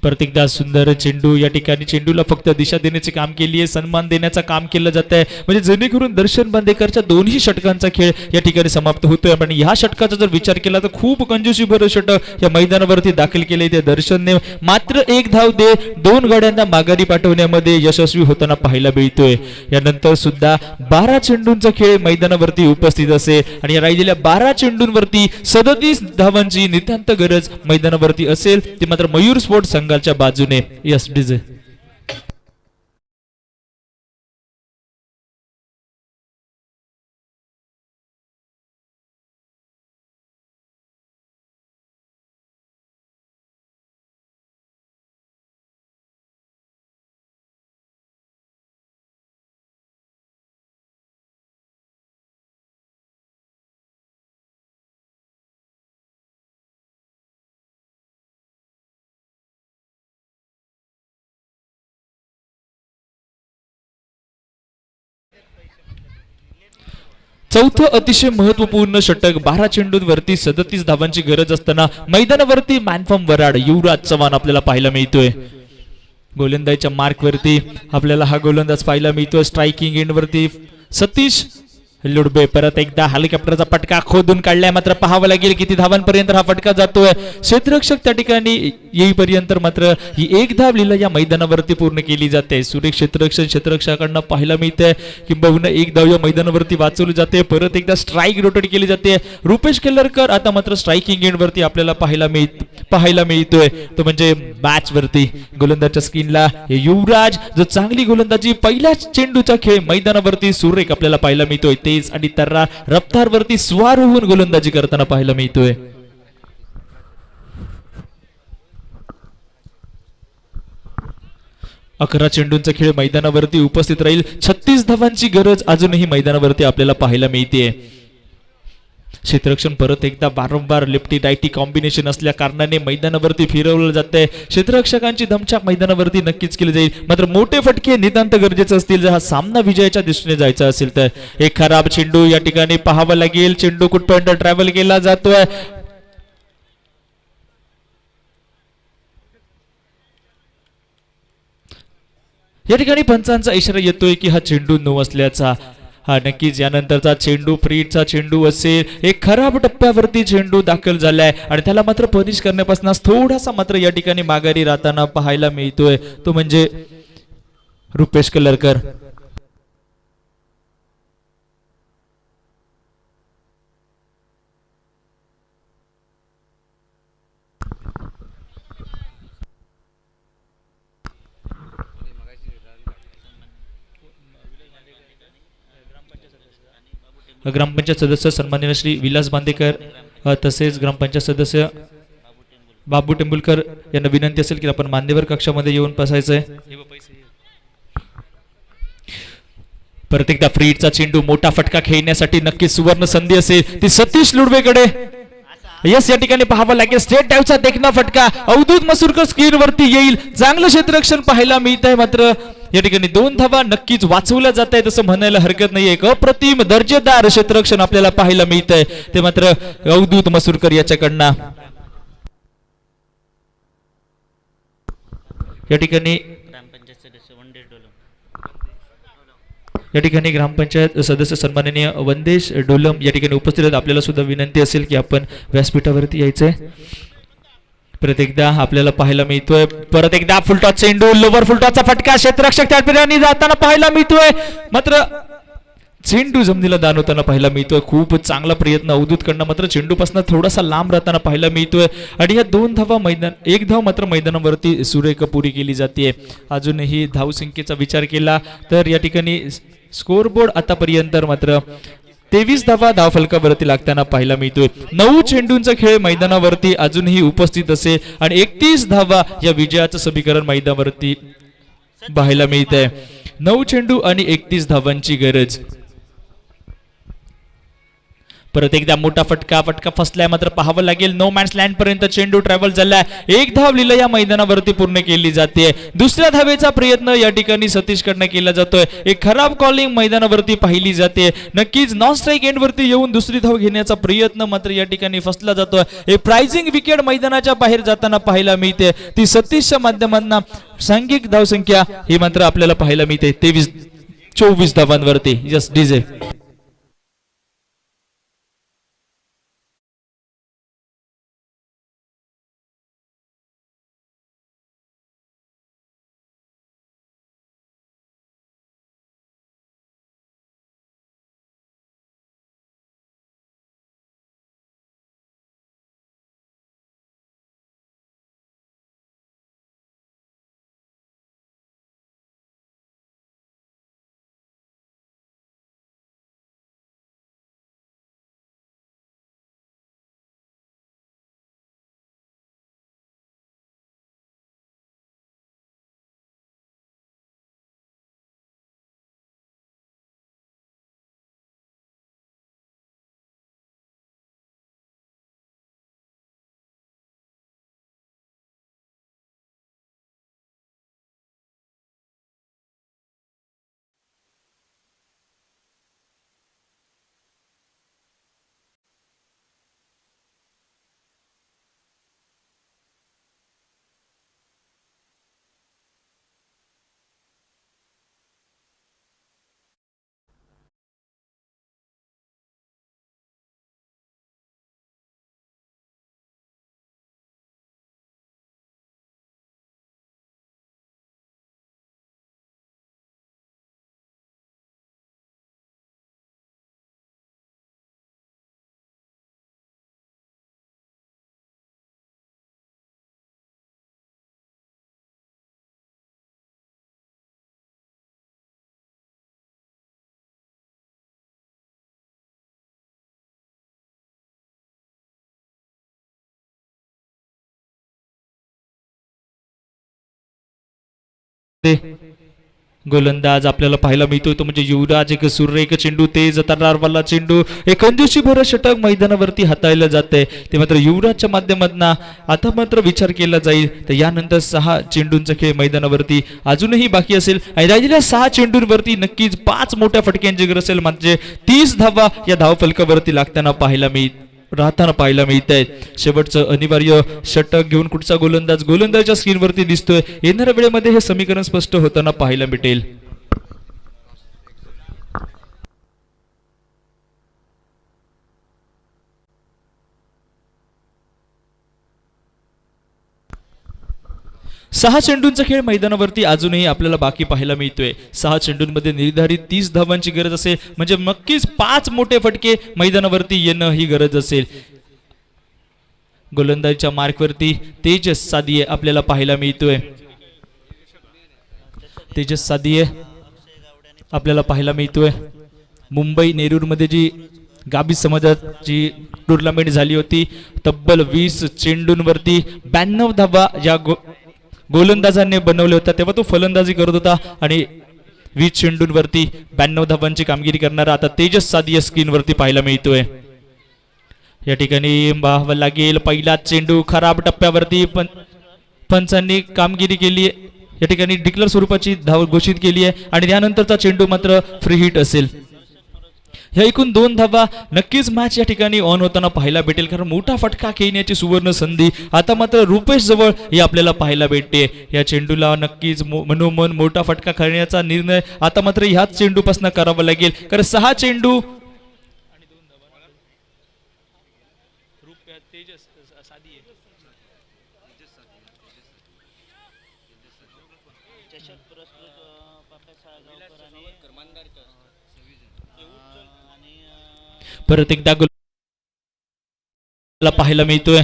परत एकदा सुंदर चेंडू. या ठिकाणी चेंडूला फक्त दिशा देण्याचे काम केली आहे, सन्मान देण्याचं काम केलं जात आहे, म्हणजे जेणेकरून दर्शन बांदेकरच्या दोन्ही षटकांचा खेळ या ठिकाणी समाप्त होतोय. पण ह्या षटकाचा जर विचार केला तर खूप कंजूसी भर षटक या मैदानावरती दाखल केले. ते दर्शनने मात्र एक धाव दे 2 गड्यांना माघारी पाठवण्यामध्ये यशस्वी होताना पाहायला मिळतोय. यानंतर सुद्धा 12 चेंडूंचा खेळ मैदानावरती उपस्थित असेल आणि या राहिलेल्या 12 चेंडूंवरती 37 धावांची नितांत गरज मैदानावरती असेल, ती मात्र मयूर स्पोर्ट्स संघाच्या बाजूने. Yes DJ. चौथं अतिशय महत्वपूर्ण षटक. 12 चेंडूंवरती 37 धावांची गरज असताना मैदानावरती मॅनफ्रॉम वराड युवराज चव्हाण आपल्याला पाहायला मिळतोय. गोलंदाजीच्या मार्कवरती आपल्याला हा गोलंदाज पाहायला मिळतोय. स्ट्रायकिंग एंड वरती सतीश लुडबे. परत एकदा हेलिकॉप्टरचा फटका खोदून काढलाय, मात्र पाहावं लागेल किती धावांपर्यंत हा फटका जातोय. क्षेत्ररक्षक त्या ठिकाणी येईपर्यंत मात्र ही एक धाव लीला या मैदानावरती पूर्ण केली जाते. सुरेख क्षेत्ररक्षकांना पाहायला मिळतंय किंबहुना एक धाव या मैदानावरती वाचवली जाते. परत एकदा स्ट्राईक रोटेट केली जाते. रुपेश केलरकर आता मात्र स्ट्रायकिंग एंड वरती आपल्याला पाहायला मिळतोय, तो म्हणजे मॅच वरती. गोलंदाजच्या स्क्रीनला युवराज, जो चांगली गोलंदाजी पहिल्या चेंडूचा खेळ मैदानावरती सुरेख आपल्याला पाहायला मिळतोय. तेज आणि तर्रा रफ्तारवरती स्वार होऊन गोलंदाजी करताना पाहायला मिळतोय. अकरा चेंडूंचा खेळ मैदानावरती उपस्थित राहील. 36 धावांची गरज अजूनही मैदानावरती आपल्याला पाहायला मिळते. क्षेत्ररक्षण परत एकदा वारंवार लेफ्टी रायटी कॉम्बिनेशन असल्या कारणाने मैदानावरती फिरवलं जातंय. क्षेत्ररक्षकांची दमछाक मैदानावरती नक्कीच केली जाईल, मात्र मोठे फटके नितांत गरजेचे असतील जर हा सामना विजयाच्या दिशेने जायचा असेल तर. एक खराब चेंडू या ठिकाणी पाहावा लागेल. चेंडू कुठपर्यंत ट्रॅव्हल केला जातोय. या ठिकाणी पंचांचा इशारा येतोय की हा चेंडू नो असल्याचा. हा नक्कीच यानंतरचा चेंडू फ्रीडचा चेंडू असेल. एक खराब टप्प्यावरती चेंडू दाखल झालाय आणि त्याला मात्र पनिश करण्यापासून थोडासा मात्र या ठिकाणी माघारी राहताना पाहायला मिळतोय, तो म्हणजे रुपेश कलरकर. ग्रामपंचायत सदस्य सन्माननीय श्री विलास बांदेकर तसेच ग्रामपंचायत सदस्य बाबू टेंबुलकर यांना विनंती असेल की आपण मान्यवर कक्षामध्ये येऊन बसायचंय. परत एकदा फ्रीडचा चेंडू, मोठा फटका खेळण्यासाठी नक्कीच सुवर्ण संधी असेल ती सतीश लुडवेकडे. यस, या ठिकाणी पाहावं लागेल स्टेट टाईपचा देखना फटका. अवधूत मसूरकर स्क्रीनवरती येईल. चांगलं क्षेत्ररक्षण पाहायला मिळत आहे, मात्र या ठिकाणी 2 धावा नक्कीच वाचवल्या जात आहेत असं म्हणायला हरकत नाही. एक अप्रतिम दर्जेदार क्षेत्ररक्षण आपल्याला पाहायला मिळत आहे, ते मात्र अवधूत मसूरकर याच्याकडनं. या ठिकाणी ग्रामपंचायत सदस्य सन्माननीय वंदेश डोलम या ठिकाणी उपस्थित आहेत. आपल्याला सुद्धा विनंती असेल की आपण व्यासपीठावरती यायचंय. परत एकदा आपल्याला पाहायला मिळतोय, परत एकदा फुलटॉस चेंडू, लोवर फुलटॉसचा फटका, क्षेत्ररक्षक त्या ठिकाणी जाताना पाहायला मिळतोय, मात्र चेंडू जमिनीला दानवताना पाहायला मिळतोय. खूप चांगला प्रयत्न अवधूतकडनं, मात्र चेंडूपासून थोडासा लांब राहताना पाहायला मिळतोय. आणि या 2 धावा एक धाव मात्र मैदानावरती सुरेख पुरी केली जाते. अजूनही धावसंख्येचा विचार केला तर या ठिकाणी स्कोरबोर्ड आतापर्यंत मात्र 23 धावा धावफलकावरती लागताना पाहायला मिळतोय. 9 चेंडूंचा खेळ मैदानावरती अजूनही उपस्थित असेल आणि 31 धावा या विजयाचं समीकरण मैदानावरती पाहायला मिळत आहे. 9 चेंडू आणि 31 धावांची गरज. परत एकदा मोठा फटका फसलाय, मात्र पाहावं लागेल. नो मॅन्स लँड पर्यंत चेंडू ट्रॅव्हल झालाय. 1 धाव लिला या मैदानावरती पूर्ण केली जाते. दुसऱ्या धावेचा प्रयत्न या ठिकाणी सतीश कडनं केला जातोय. एक खराब कॉलिंग मैदानावरती पाहिली जाते. नक्कीच नॉन स्ट्राईक एंड वरती येऊन दुसरी धाव घेण्याचा प्रयत्न मात्र या ठिकाणी फसला जातोय. एक प्राइजिंग विकेट मैदानाच्या बाहेर जाताना पाहायला मिळते. ती सतीशच्या माध्यमातून सांघिक धावसंख्या ही मात्र आपल्याला पाहायला मिळते 24 धावांवरती. Yes DJ. गोलंदाज आपल्याला पाहायला मिळतोय तो म्हणजे युवराज. एक सुरेख चेंडू, तेज तर्रारवाला चेंडू, एक कंजूसी भर षटक मैदानावरती हाताळलं जाते. ते मात्र युवराजच्या माध्यमातून आता मात्र विचार केला जाईल. तर यानंतर 6 चेंडूंचा खेळ मैदानावरती अजूनही बाकी असेल आणि राहिलेल्या 6 चेंडूंवरती नक्कीच 5 मोठ्या फटक्यांची गरज असेल. म्हणजे 30 धावा या धावफलकावरती लागताना पाहायला मिळत आहे. शेवटचं अनिवार्य षटक घेऊन कुठचा गोलंदाजच्या स्क्रीनवरती दिसतोय. येणाऱ्या वेळेमध्ये हे समीकरण स्पष्ट होताना पाहायला मिळेल. सहा चेंडूंचा खेळ मैदानावरती अजूनही आपल्याला बाकी पाहायला मिळतोय. 6 चेंडूंमध्ये निर्धारित 30 धावांची गरज असेल. म्हणजे नक्कीच 5 मोठे फटके मैदानावरती येणं ही गरज असेल. गोलंदाजीच्या मार्कवरती तेजस सादिये आपल्याला पाहायला मिळतोय. मुंबई नेरूरमध्ये जी गाबी समाजाची टुर्नामेंट झाली होती, तब्बल 20 चेंडूंवरती 92 धावा या गोलंदाजांनी बनवले होता. तेव्हा तो फलंदाजी करत होता आणि 20 चेंडूंवरती 92 धावांची कामगिरी करणारा आता तेजस सादिया स्क्रीनवरती पाहायला मिळतोय. या ठिकाणी पाहावं लागेल पहिला चेंडू खराब टप्प्यावरती पंचांनी कामगिरी केली. या ठिकाणी डिक्लेअर स्वरूपाची धाव घोषित केली आहे आणि त्यानंतरचा चेंडू मात्र फ्री हिट असेल. ह्या एकूण 2 धावा नक्कीच मॅच या ठिकाणी ऑन होताना पाहायला भेटेल, कारण मोठा फटका खेळण्याची सुवर्ण संधी आता मात्र रुपेश जवळ ही आपल्याला पाहायला भेटते. या चेंडूला नक्कीच मनोमन मोठा फटका खेळण्याचा निर्णय आता मात्र ह्याच चेंडूपासून करावा लागेल, कारण 6 चेंडू परत एकदा गोलंदाजीला पाहायला मिळतोय.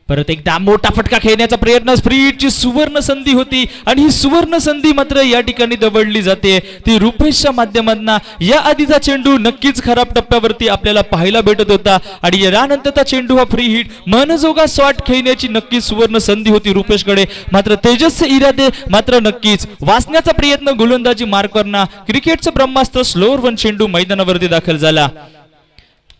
परत एकदा मोठा फटका खेळण्याचा प्रयत्न, फ्री हिटची सुवर्ण संधी होती आणि ही सुवर्ण संधी मात्र या ठिकाणी दवडली जाते ती रुपेशच्या माध्यमातून. या आधीचा चेंडू नक्कीच खराब टप्प्यावरती आपल्याला पाहायला भेटत होता आणि यानंतरचा चेंडू हा फ्री हिट मनजोगा शॉट खेळण्याची नक्कीच सुवर्ण संधी होती रुपेशकडे. मात्र तेजसचे इरादे मात्र नक्कीच वाचण्याचा प्रयत्न गोलंदाजी मार्कवरना क्रिकेटचं ब्रह्मास्त्र स्लोअर 1 चेंडू मैदानावरती दाखल झाला.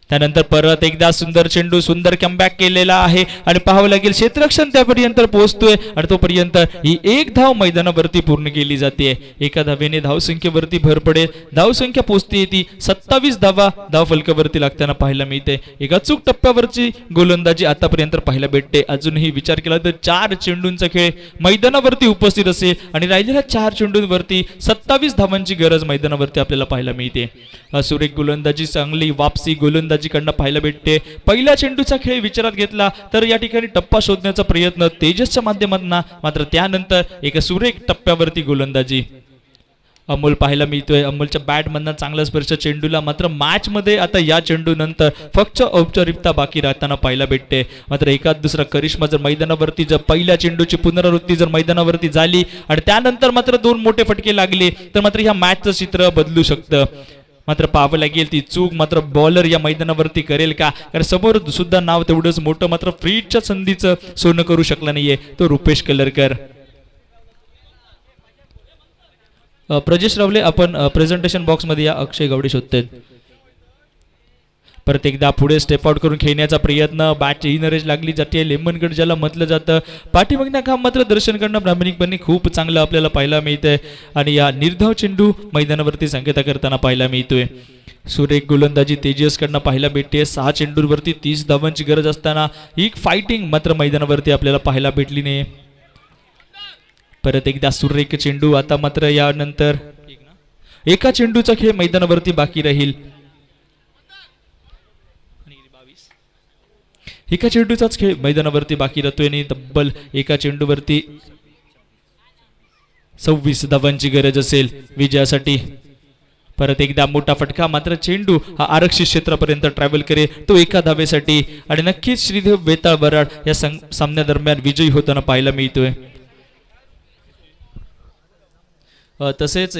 त्यानंतर परत एकदा सुंदर चेंडू, सुंदर कमबॅक केलेला आहे आणि पाहावं लागेल क्षेत्ररक्षण त्यापर्यंत पोहोचतोय आणि तोपर्यंत ही 1 धाव मैदानावरती पूर्ण केली जाते. एका धावेने धावसंख्येवरती भर पडेल. धावसंख्या पोहोचते ती 27 धावा धाव फलकावरती लागताना पाहायला मिळते. एका चूक टप्प्यावरची गोलंदाजी आतापर्यंत पाहायला भेटते. अजूनही विचार केला तर 4 चेंडूंचा खेळ मैदानावरती उपस्थित असेल आणि राहिलेल्या 4 चेंडूंवरती 27 धावांची गरज मैदानावरती आपल्याला पाहायला मिळते. सुरेख गोलंदाजी, चांगली वापसी गोलंदाजीकडनं पाहायला भेटते. पहिल्या चेंडूचा खेळ विचारात घेतला तर या ठिकाणी टप्पा शोधण्याचा प्रयत्न तेजसच्या माध्यमातून, मात्र त्यानंतर एका सुरेख टप्प्यावरती गोलंदाजी अमोल पाहायला मिळतोय. अमोलच्या बॅटमधनं चांगला स्पर्श चेंडूला, मात्र मॅच मध्ये आता या चेंडू नंतर फक्त औपचारिकता बाकी राहताना पाहायला भेटते. मात्र एकाच दुसरा करिश्मा जर मैदानावरती, जर पहिल्या चेंडूची पुनरावृत्ती जर मैदानावरती झाली आणि त्यानंतर मात्र 2 मोठे फटके लागले तर मात्र ह्या मॅचचं चित्र बदलू शकतं. मात्र पाहावं लागेल ती चूक मात्र बॉलर या मैदानावरती करेल का, कारण समोर सुद्धा नाव तेवढंच मोठं मात्र फ्रीच्या संधीचं सोनं करू शकला नाहीये तो रुपेश कलरकर. प्रजेश रावले आपण प्रेझेंटेशन बॉक्स मध्ये या. अक्षय गावडे शोधतात. परत एकदा पुढे स्टेप आउट करून खेळण्याचा प्रयत्न, बॅटची इनरेज लागली जाते. लेमनगड ज्याला म्हटलं जातं. पाठीमागणं काम मात्र दर्शन करणं प्रामाणिकपणे खूप चांगलं आपल्याला पाहायला मिळतंय आणि या निर्धाव चेंडू मैदानावरती संकेता करताना पाहायला मिळतोय. सुरेख गोलंदाजी तेजसकडनं पाहायला भेटते. 6 चेंडूंवरती 30 धावांची गरज असताना ही फायटिंग मात्र मैदानावरती आपल्याला पाहायला भेटली नाही. परत एकदा सुरेख चेंडू, आता मात्र यानंतर एका चेंडूचा खेळ मैदानावरती बाकी राहील. एका चेंडूचाच खेळ मैदानावरती बाकी राहतोय आणि तब्बल एका चेंडूवरती 26 धावांची गरज असेल विजयासाठी. परत एकदा मोठा फटका, मात्र चेंडू हा आरक्षित क्षेत्रापर्यंत ट्रॅव्हल करेल तो एका धावेसाठी आणि नक्कीच श्रीदेव वेताळ बराड या सामन्यादरम्यान विजयी होताना पाहायला मिळतोय. तसेच